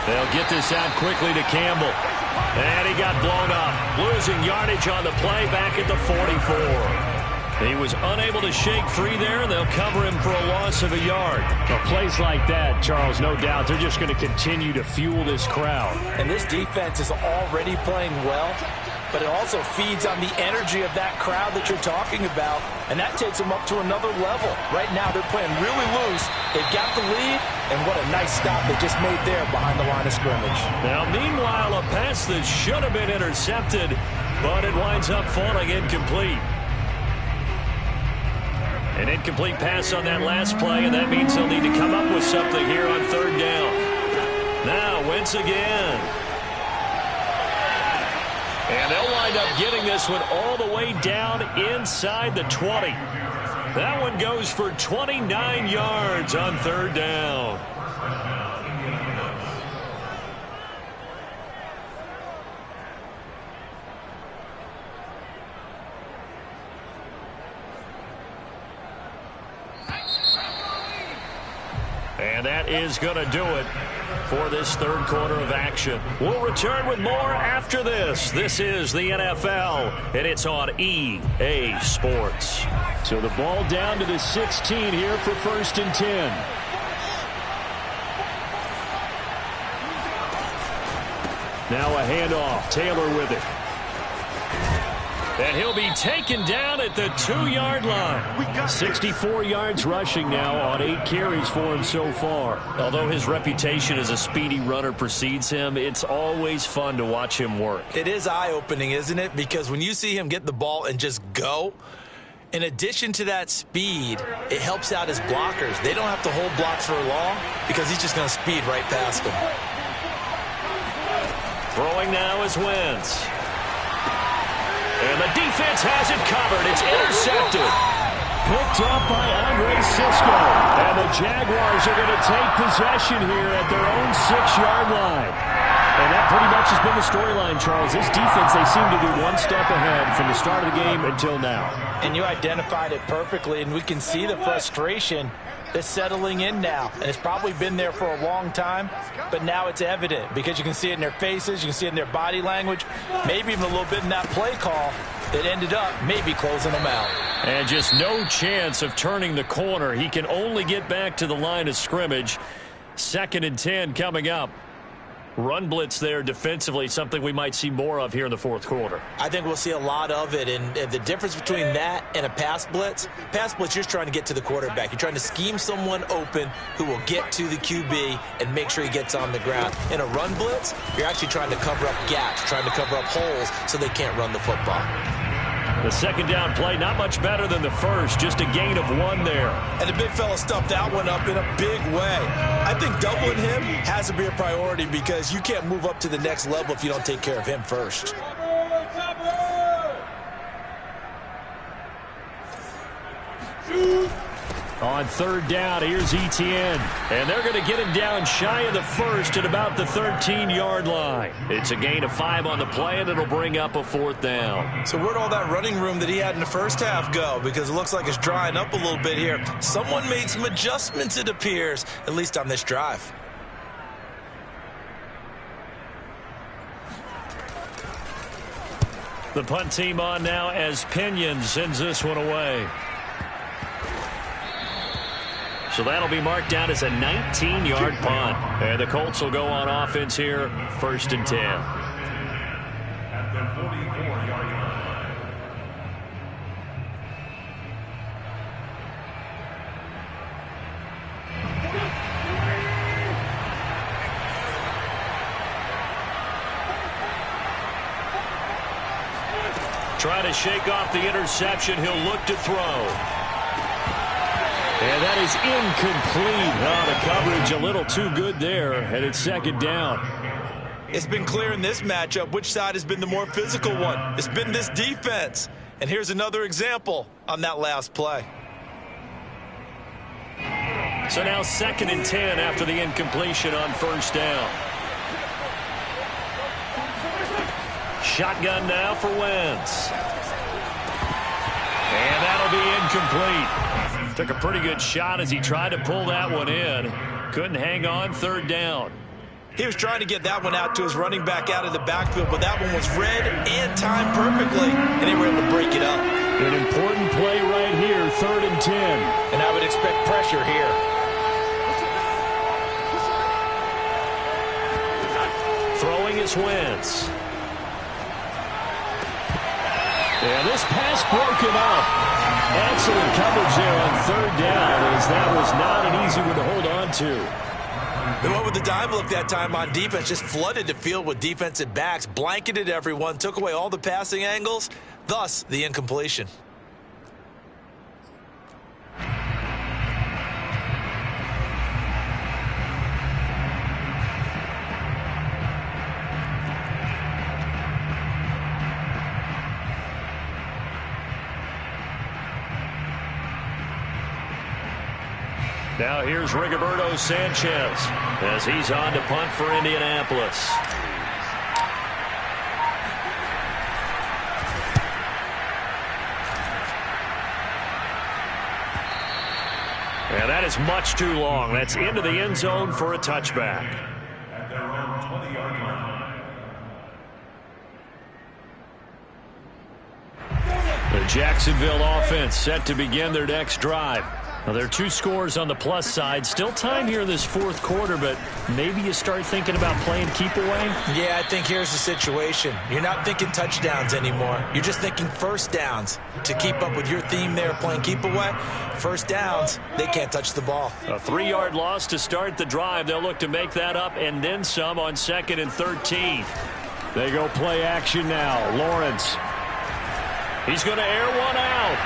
They'll get this out quickly to Campbell. And he got blown up, losing yardage on the play back at the 44. He was unable to shake free there, and they'll cover him for a loss of a yard. Well, plays like that, Charles, no doubt, they're just going to continue to fuel this crowd. And this defense is already playing well, but it also feeds on the energy of that crowd that you're talking about, and that takes them up to another level. Right now, they're playing really loose. They've got the lead, and what a nice stop they just made there behind the line of scrimmage. Now, meanwhile, a pass that should have been intercepted, but it winds up falling incomplete. An incomplete pass on that last play, and that means they'll need to come up with something here on 3rd down. Now, Wentz again. And they'll wind up getting this one all the way down inside the 20. That one goes for 29 yards on 3rd down. And that is going to do it for this 3rd quarter of action. We'll return with more after this. This is the NFL, and it's on EA Sports. So the ball down to the 16 here for 1st and 10. Now a handoff. Taylor with it. And he'll be taken down at the 2-yard line. 64 yards rushing now on 8 carries for him so far. Although his reputation as a speedy runner precedes him, it's always fun to watch him work. It is eye-opening, isn't it? Because when you see him get the ball and just go, in addition to that speed, it helps out his blockers. They don't have to hold blocks for long because he's just going to speed right past them. Throwing now is Wentz. And the defense has it covered. It's intercepted. Picked up by Andre Cisco. And the Jaguars are going to take possession here at their own 6-yard line. And that pretty much has been the storyline, Charles. This defense, they seem to be one step ahead from the start of the game until now. And you identified it perfectly, and we can see the frustration that's settling in now. And it's probably been there for a long time, but now it's evident because you can see it in their faces, you can see it in their body language, maybe even a little bit in that play call that ended up maybe closing them out. And just no chance of turning the corner. He can only get back to the line of scrimmage. 2nd and 10 coming up. Run blitz there defensively, something we might see more of here in the 4th quarter. I think we'll see a lot of it, and the difference between that and a pass blitz, you're just trying to get to the quarterback. You're trying to scheme someone open who will get to the QB and make sure he gets on the ground. In a run blitz, you're actually trying to cover up gaps, trying to cover up holes so they can't run the football. The 2nd down play, not much better than the first, just a gain of 1 there. And the big fella stuffed that one up in a big way. I think doubling him has to be a priority because you can't move up to the next level if you don't take care of him first. On 3rd down, here's Etienne. And they're going to get him down shy of the first at about the 13-yard line. It's a gain of 5 on the play, and it'll bring up a 4th down. So where'd all that running room that he had in the first half go? Because it looks like it's drying up a little bit here. Someone made some adjustments, it appears, at least on this drive. The punt team on now as Pinion sends this one away. So that'll be marked down as a 19-yard punt. And the Colts will go on offense here, 1st and 10. At the 44-yard line. Try to shake off the interception. He'll look to throw. And that is incomplete. Oh, the coverage a little too good there, and it's 2nd down. It's been clear in this matchup which side has been the more physical one. It's been this defense. And here's another example on that last play. So now 2nd and 10 after the incompletion on 1st down. Shotgun now for Wentz. And that'll be incomplete. Took a pretty good shot as he tried to pull that one in. Couldn't hang on, 3rd down. He was trying to get that one out to his running back out of the backfield, but that one was read and timed perfectly, and they were able to break it up. An important play right here, 3rd and 10. And I would expect pressure here. Throwing is Wentz. And this pass broken up. Excellent coverage there on 3rd down, as that was not an easy one to hold on to. They went with the dive look that time on defense, just flooded the field with defensive backs, blanketed everyone, took away all the passing angles, thus the incompletion. Now here's Rigoberto Sanchez as he's on to punt for Indianapolis. And that is much too long. That's into the end zone for a touchback. At their own 20-yard line. The Jacksonville offense set to begin their next drive. Now, there are 2 scores on the plus side. Still time here in this 4th quarter, but maybe you start thinking about playing keep away? Yeah, I think here's the situation. You're not thinking touchdowns anymore. You're just thinking 1st downs. To keep up with your theme there, playing keep away, 1st downs, they can't touch the ball. A 3-yard loss to start the drive. They'll look to make that up and then some on 2nd and 13. They go play action now. Lawrence. He's going to air one out.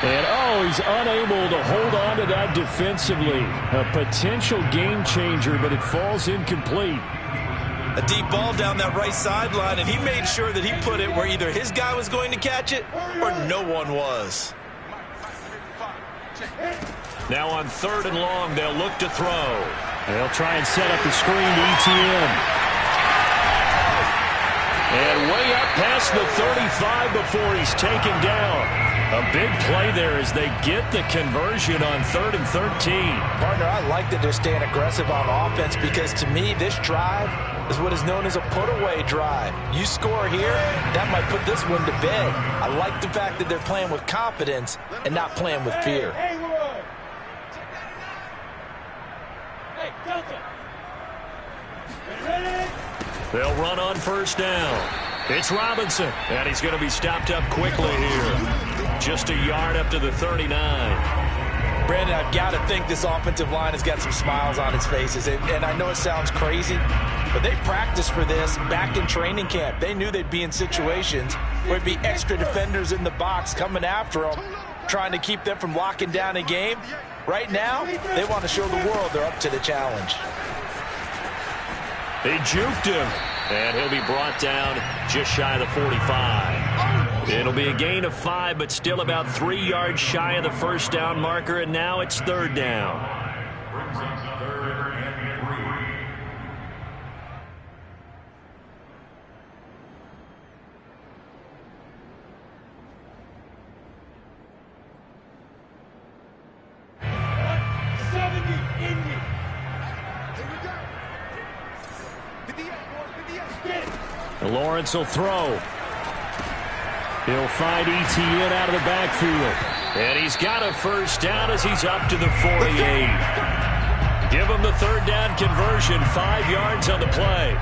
And, he's unable to hold on to that defensively. A potential game changer, but it falls incomplete. A deep ball down that right sideline, and he made sure that he put it where either his guy was going to catch it or no one was. Now on 3rd and long, they'll look to throw. They'll try and set up the screen to Etienne. And way up past the 35 before he's taken down. A big play there as they get the conversion on 3rd and 13. Partner, I like that they're staying aggressive on offense because to me, this drive is what is known as a put-away drive. You score here, that might put this one to bed. I like the fact that they're playing with confidence and not playing with fear. Hey, Delta. Ready? They'll run on 1st down. It's Robinson, and he's going to be stopped up quickly here. Just a yard up to the 39. Brandon, I've got to think this offensive line has got some smiles on its faces. And I know it sounds crazy, but they practiced for this back in training camp. They knew they'd be in situations where it'd be extra defenders in the box coming after them, trying to keep them from locking down a game. Right now, they want to show the world they're up to the challenge. They juked him, and he'll be brought down just shy of the 45. It'll be a gain of 5, but still about 3 yards shy of the 1st down marker, and now it's 3rd down. Brings up 3rd and 70 Indy. Here we go. 58, boys, 58. Get it. Lawrence will throw. He'll find Etienne out of the backfield. And he's got a 1st down as he's up to the 48. Give him the 3rd down conversion, 5 yards on the play.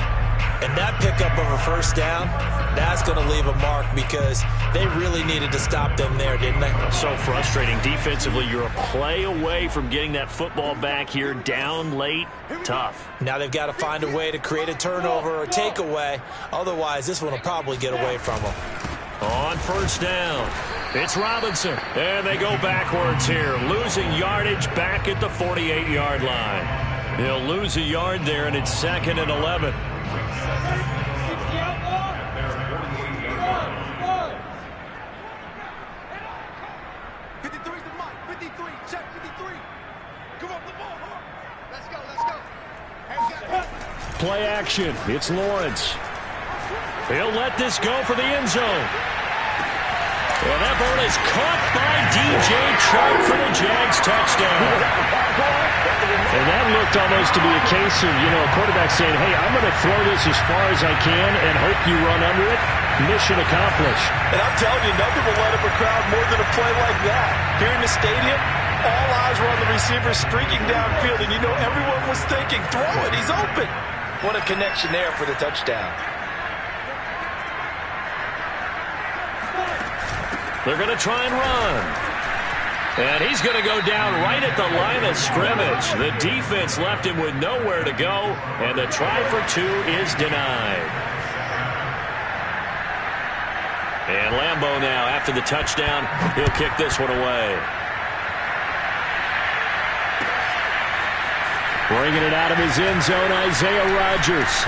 And that pickup of a 1st down, that's going to leave a mark because they really needed to stop them there, didn't they? So frustrating. Defensively, you're a play away from getting that football back here down late. Tough. Now they've got to find a way to create a turnover or takeaway. Otherwise, this one will probably get away from them. On 1st down, it's Robinson. And they go backwards here, losing yardage back at the 48-yard line. They'll lose a yard there, and it's 2nd and 11. 60 outlaw. 53's the mic. 53. Check 53. Come on, the ball. Let's go, let's go. Hands up. Play action. It's Lawrence. He'll let this go for the end zone. And that ball is caught by D.J. Chark for the Jags touchdown. And that looked almost to be a case of, a quarterback saying, hey, I'm going to throw this as far as I can and hope you run under it. Mission accomplished. And I'm telling you, nothing will light up a crowd more than a play like that. Here in the stadium, all eyes were on the receiver streaking downfield, and everyone was thinking, throw it, he's open. What a connection there for the touchdown. They're going to try and run. And he's going to go down right at the line of scrimmage. The defense left him with nowhere to go, and the try for 2 is denied. And Lambeau now, after the touchdown, he'll kick this one away. Bringing it out of his end zone, Isaiah Rodgers.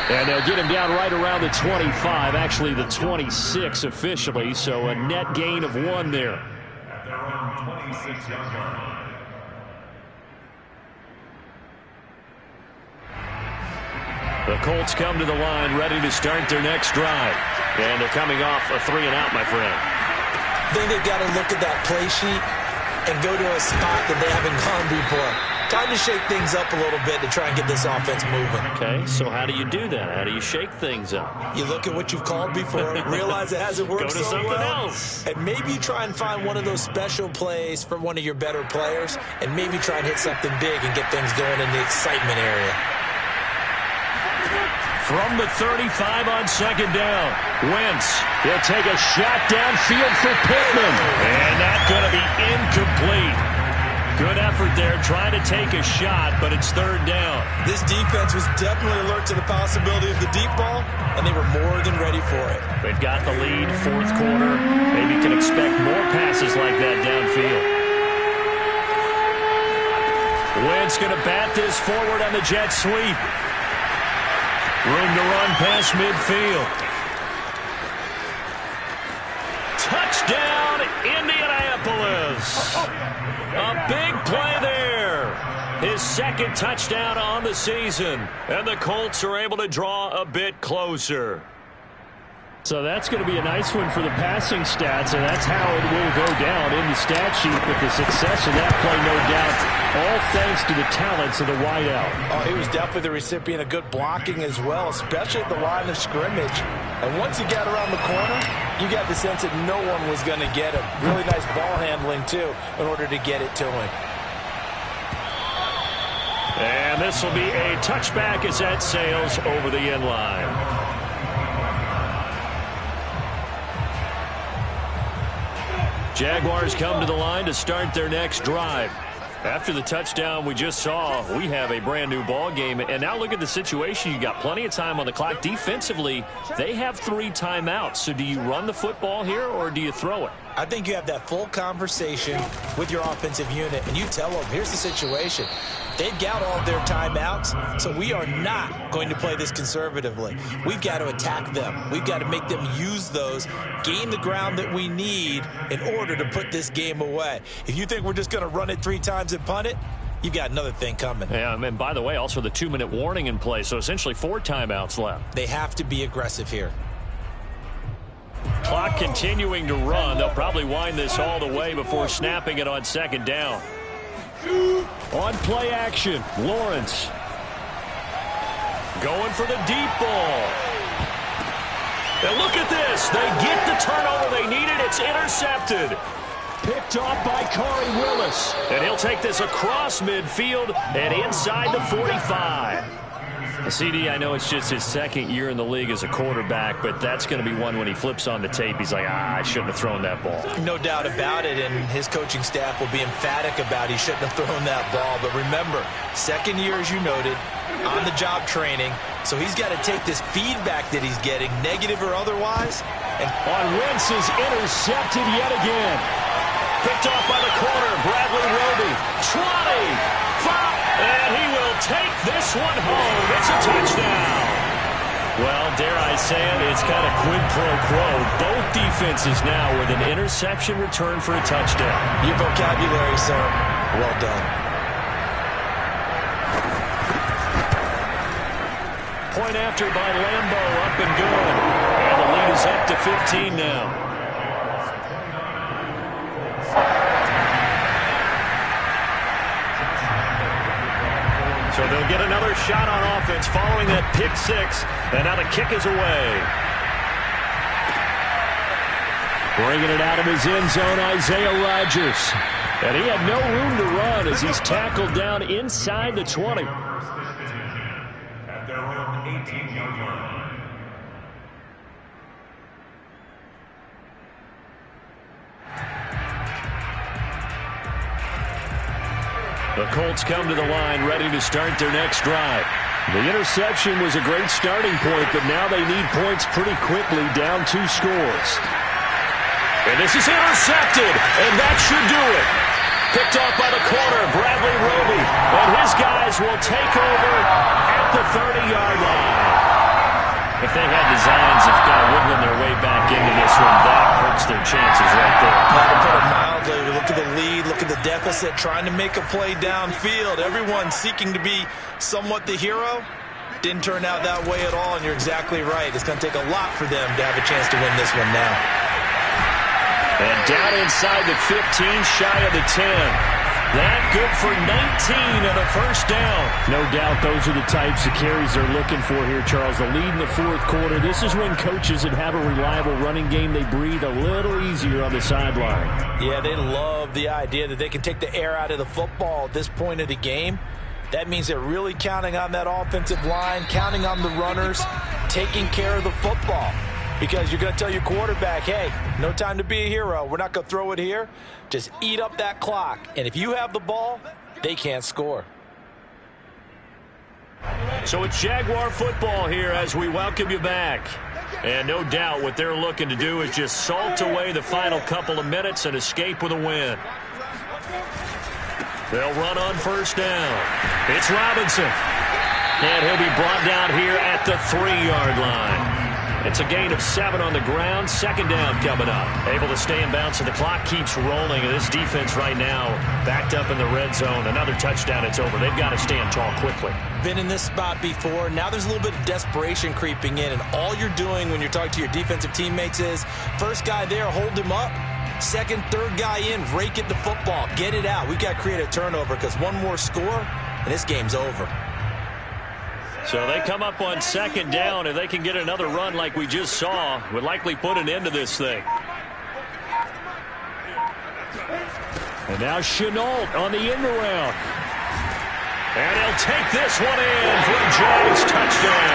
And they'll get him down right around the 25, actually the 26 officially, so a net gain of 1 there. At their own 26-yard line. The Colts come to the line ready to start their next drive. And they're coming off a 3-and-out, my friend. I think they've got to look at that play sheet and go to a spot that they haven't gone before. Time to shake things up a little bit to try and get this offense moving. Okay, so how do you do that? How do you shake things up? You look at what you've called before, realize it hasn't worked Go to so something well, else. and maybe you try and find one of those special plays from one of your better players, and maybe try and hit something big and get things going in the excitement area. From the 35 on 2nd down, Wentz. He'll take a shot downfield for Pittman. And that's going to be incomplete. Good effort there trying to take a shot, but it's 3rd down. This defense was definitely alert to the possibility of the deep ball, and they were more than ready for it. They've got the lead, 4th quarter. Maybe you can expect more passes like that downfield. Wentz going to bat this forward on the jet sweep. Room to run past midfield. Touchdown, Indianapolis. A big play there. His second touchdown on the season. And the Colts are able to draw a bit closer. So that's going to be a nice one for the passing stats, and that's how it will go down in the stat sheet. But the success of that play, no doubt, all thanks to the talents of the wideout. Oh, he was definitely the recipient of good blocking as well, especially at the line of scrimmage. And once he got around the corner, you got the sense that no one was going to get him. Really nice ball handling, too, in order to get it to him. And this will be a touchback as that sails over the end line. Jaguars come to the line to start their next drive. After the touchdown we just saw, we have a brand new ball game. And now look at the situation. You got plenty of time on the clock. Defensively, they have 3 timeouts. So do you run the football here or do you throw it? I think you have that full conversation with your offensive unit, and you tell them, here's the situation. They've got all of their timeouts, so we are not going to play this conservatively. We've got to attack them. We've got to make them use those, gain the ground that we need in order to put this game away. If you think we're just going to run it 3 times and punt it, you've got another thing coming. Yeah, and by the way, also the 2-minute warning in play, so essentially 4 timeouts left. They have to be aggressive here. Clock continuing to run. They'll probably wind this all the way before snapping it on second down. On play action, Lawrence. Going for the deep ball. And look at this. They get the turnover they needed. It's intercepted. Picked off by Corey Willis. And he'll take this across midfield and inside the 45. CD, I know it's just his second year in the league as a quarterback, but that's going to be one when he flips on the tape. He's like, I shouldn't have thrown that ball. No doubt about it, and his coaching staff will be emphatic about he shouldn't have thrown that ball. But remember, second year, as you noted, on-the-job training, so he's got to take this feedback that he's getting, negative or otherwise. And on Wentz is intercepted yet again. Picked off by the corner, Bradley Roby. 20, 5, and he will take this one home. It's a touchdown. Well, dare I say it, it's kind of quid pro quo. Both defenses now with an interception return for a touchdown. Your vocabulary, sir. Well done. Point after by Lambo, up and good. And the lead is up to 15 now. So they'll get another shot on offense following that pick 6. And now the kick is away. Bringing it out of his end zone, Isaiah Rodgers. And he had no room to run as he's tackled down inside the 20. At their own 18-yard line. The Colts come to the line ready to start their next drive. The interception was a great starting point, but now they need points pretty quickly, down 2 scores. And this is intercepted, and that should do it. Picked off by the corner, Bradley Roby. And his guys will take over at the 30-yard line. If they had designs of kind of wiggling their way back into this one, that hurts their chances right there. Now, to put it mildly, look at the lead, look at the deficit, trying to make a play downfield. Everyone seeking to be somewhat the hero. Didn't turn out that way at all, and you're exactly right. It's going to take a lot for them to have a chance to win this one now. And down inside the 15, shy of the 10. That good for 19 and a first down. No doubt those are the types of carries they're looking for here, Charles. The lead in the 4th quarter. This is when coaches that have a reliable running game, they breathe a little easier on the sideline. Yeah, they love the idea that they can take the air out of the football at this point of the game. That means they're really counting on that offensive line, counting on the runners, taking care of the football. Because you're going to tell your quarterback, hey, no time to be a hero. We're not going to throw it here. Just eat up that clock. And if you have the ball, they can't score. So it's Jaguar football here as we welcome you back. And no doubt what they're looking to do is just salt away the final couple of minutes and escape with a win. They'll run on first down. It's Robinson. And he'll be brought down here at the 3-yard line. It's a gain of 7 on the ground. Second down coming up. Able to stay in bounds, and the clock keeps rolling. And this defense right now backed up in the red zone. Another touchdown, it's over. They've got to stand tall quickly. Been in this spot before. Now there's a little bit of desperation creeping in, and all you're doing when you're talking to your defensive teammates is first guy there, hold him up. Second, third guy in, rake it the football. Get it out. We've got to create a turnover because one more score, and this game's over. So they come up on second down. If they can get another run like we just saw, would likely put an end to this thing. And now Shenault on the end around. And he'll take this one in for a Giants touchdown.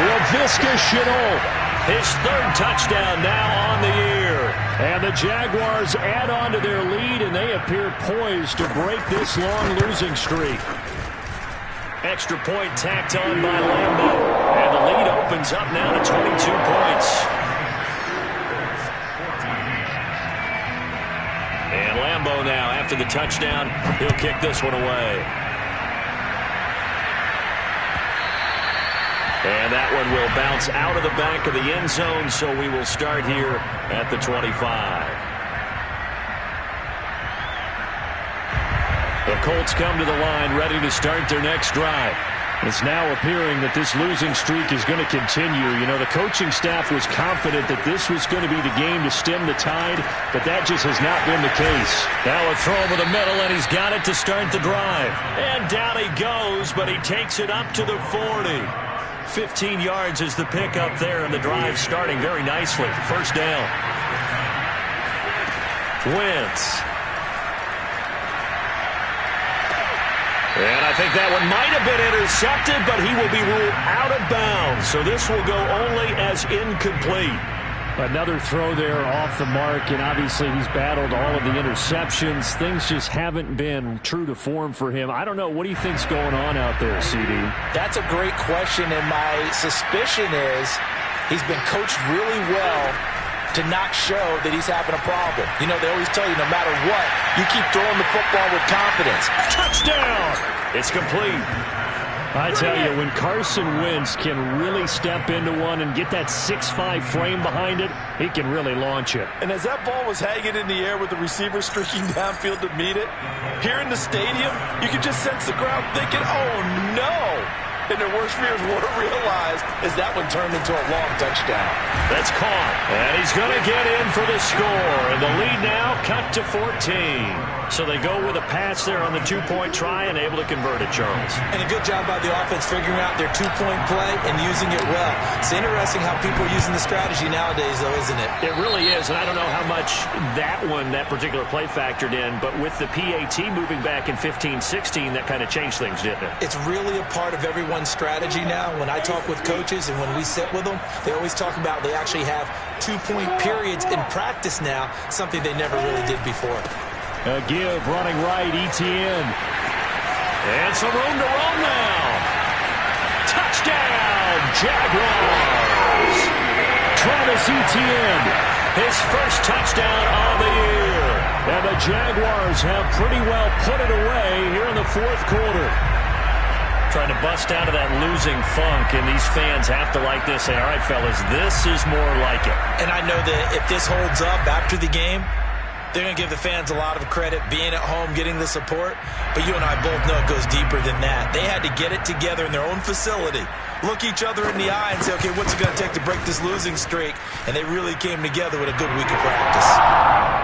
Laviska Shenault. His third touchdown now on the year. And the Jaguars add on to their lead, and they appear poised to break this long losing streak. Extra point tacked on by Lambeau. And the lead opens up now to 22 points. And Lambeau now, after the touchdown, he'll kick this one away. And that one will bounce out of the back of the end zone, so we will start here at the 25. The Colts come to the line ready to start their next drive. It's now appearing that this losing streak is going to continue. You know, the coaching staff was confident that this was going to be the game to stem the tide, but that just has not been the case. Now a throw over the middle, and he's got it to start the drive. And down he goes, but he takes it up to the 40. 15 yards is the pickup there, and the drive starting very nicely. First down. Wentz. And I think that one might have been intercepted, but he will be ruled out of bounds. So this will go only as incomplete. Another throw there off the mark, and obviously he's battled all of the interceptions. Things just haven't been true to form for him. I don't know. What do you think's going on out there, CD? That's a great question, and my suspicion is he's been coached really well to not show that he's having a problem. You know, they always tell you no matter what, you keep throwing the football with confidence. Touchdown! It's complete. I tell you, when Carson Wentz can really step into one and get that 6'5" frame behind it, he can really launch it. And as that ball was hanging in the air with the receiver streaking downfield to meet it, here in the stadium, you could just sense the crowd thinking, oh no! And their worst fears would have realized as that one turned into a long touchdown. That's caught. And he's going to get in for the score. And the lead now cut to 14. So they go with a pass there on the two-point try and able to convert it, Charles. And a good job by the offense figuring out their two-point play and using it well. It's interesting how people are using the strategy nowadays, though, isn't it? It really is. And I don't know how much that particular play factored in. But with the PAT moving back in 15-16, that kind of changed things, didn't it? It's really a part of everyone's strategy now. When I talk with coaches and when we sit with them, they always talk about they actually have two-point periods in practice now, something they never really did before. A give running right, Etienne. And some room to roam now. Touchdown, Jaguars. Travis Etienne, his first touchdown of the year. And the Jaguars have pretty well put it away here in the fourth quarter. Trying to bust out of that losing funk, and these fans have to like this. Say, all right, fellas, this is more like it. And I know that if this holds up after the game, they're going to give the fans a lot of credit, being at home, getting the support. But you and I both know it goes deeper than that. They had to get it together in their own facility, look each other in the eye and say, okay, what's it going to take to break this losing streak? And they really came together with a good week of practice.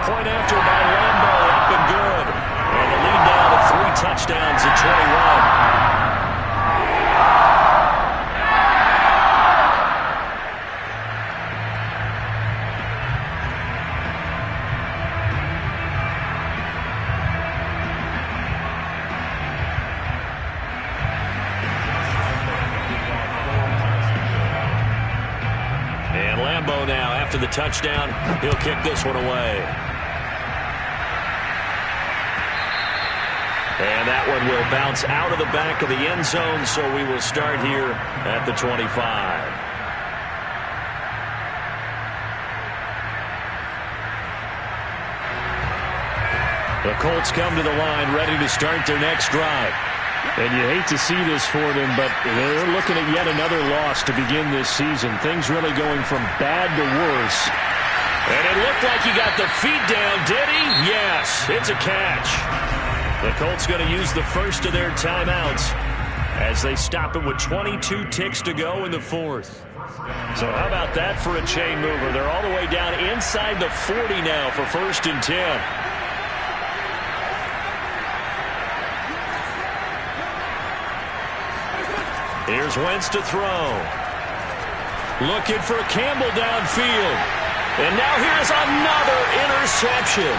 Point after by Lambeau, up and good. And the lead now to 3 touchdowns at 21. Now, after the touchdown, he'll kick this one away. And that one will bounce out of the back of the end zone, so we will start here at the 25. The Colts come to the line ready to start their next drive. And you hate to see this for them, but they're looking at yet another loss to begin this season. Things really going from bad to worse. And it looked like he got the feet down, did he? Yes, it's a catch. The Colts going to use the first of their timeouts as they stop it with 22 ticks to go in the fourth. So how about that for a chain mover? They're all the way down inside the 40 now for 1st and 10. Here's Wentz to throw. Looking for Campbell downfield. And now here's another interception.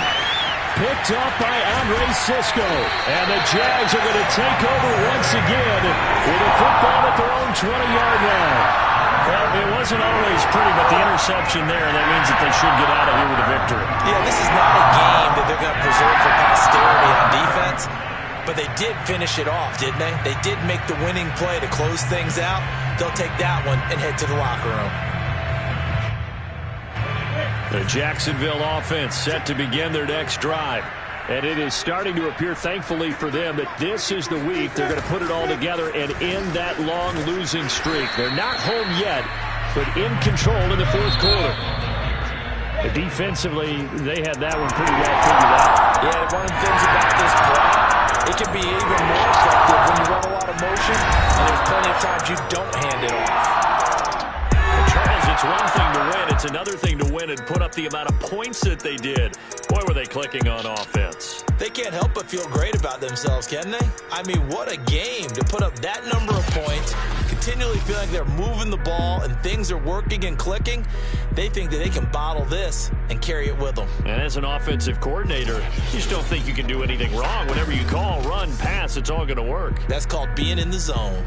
Picked off by Andre Cisco. And the Jags are going to take over once again with a football at their own 20-yard line. Well, it wasn't always pretty, but the interception there, that means that they should get out of here with a victory. Yeah, this is not a game that they're going to preserve for posterity on defense. But they did finish it off, didn't they? They did make the winning play to close things out. They'll take that one and head to the locker room. The Jacksonville offense set to begin their next drive. And it is starting to appear, thankfully for them, that this is the week they're going to put it all together and end that long losing streak. They're not home yet, but in control in the fourth quarter. Defensively, they had that one pretty well figured out. Yeah, one of the things about this play, it can be even more effective when you run a lot of motion, and there's plenty of times you don't hand it off. And Charles, it's one thing to win. It's another thing to win and put up the amount of points that they did. Boy, were they clicking on offense. They can't help but feel great about themselves, can they? I mean, what a game to put up that number of points, continually feel like they're moving the ball and things are working and clicking. They think that they can bottle this and carry it with them. And as an offensive coordinator, you just don't think you can do anything wrong. Whatever you call, run, pass, it's all going to work. That's called being in the zone.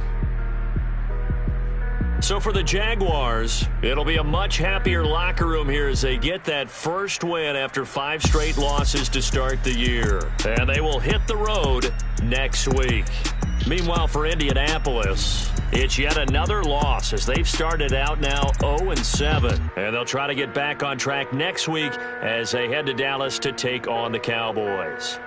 So for the Jaguars, it'll be a much happier locker room here as they get that first win after 5 straight losses to start the year. And they will hit the road next week. Meanwhile, for Indianapolis, it's yet another loss as they've started out now 0-7. And they'll try to get back on track next week as they head to Dallas to take on the Cowboys.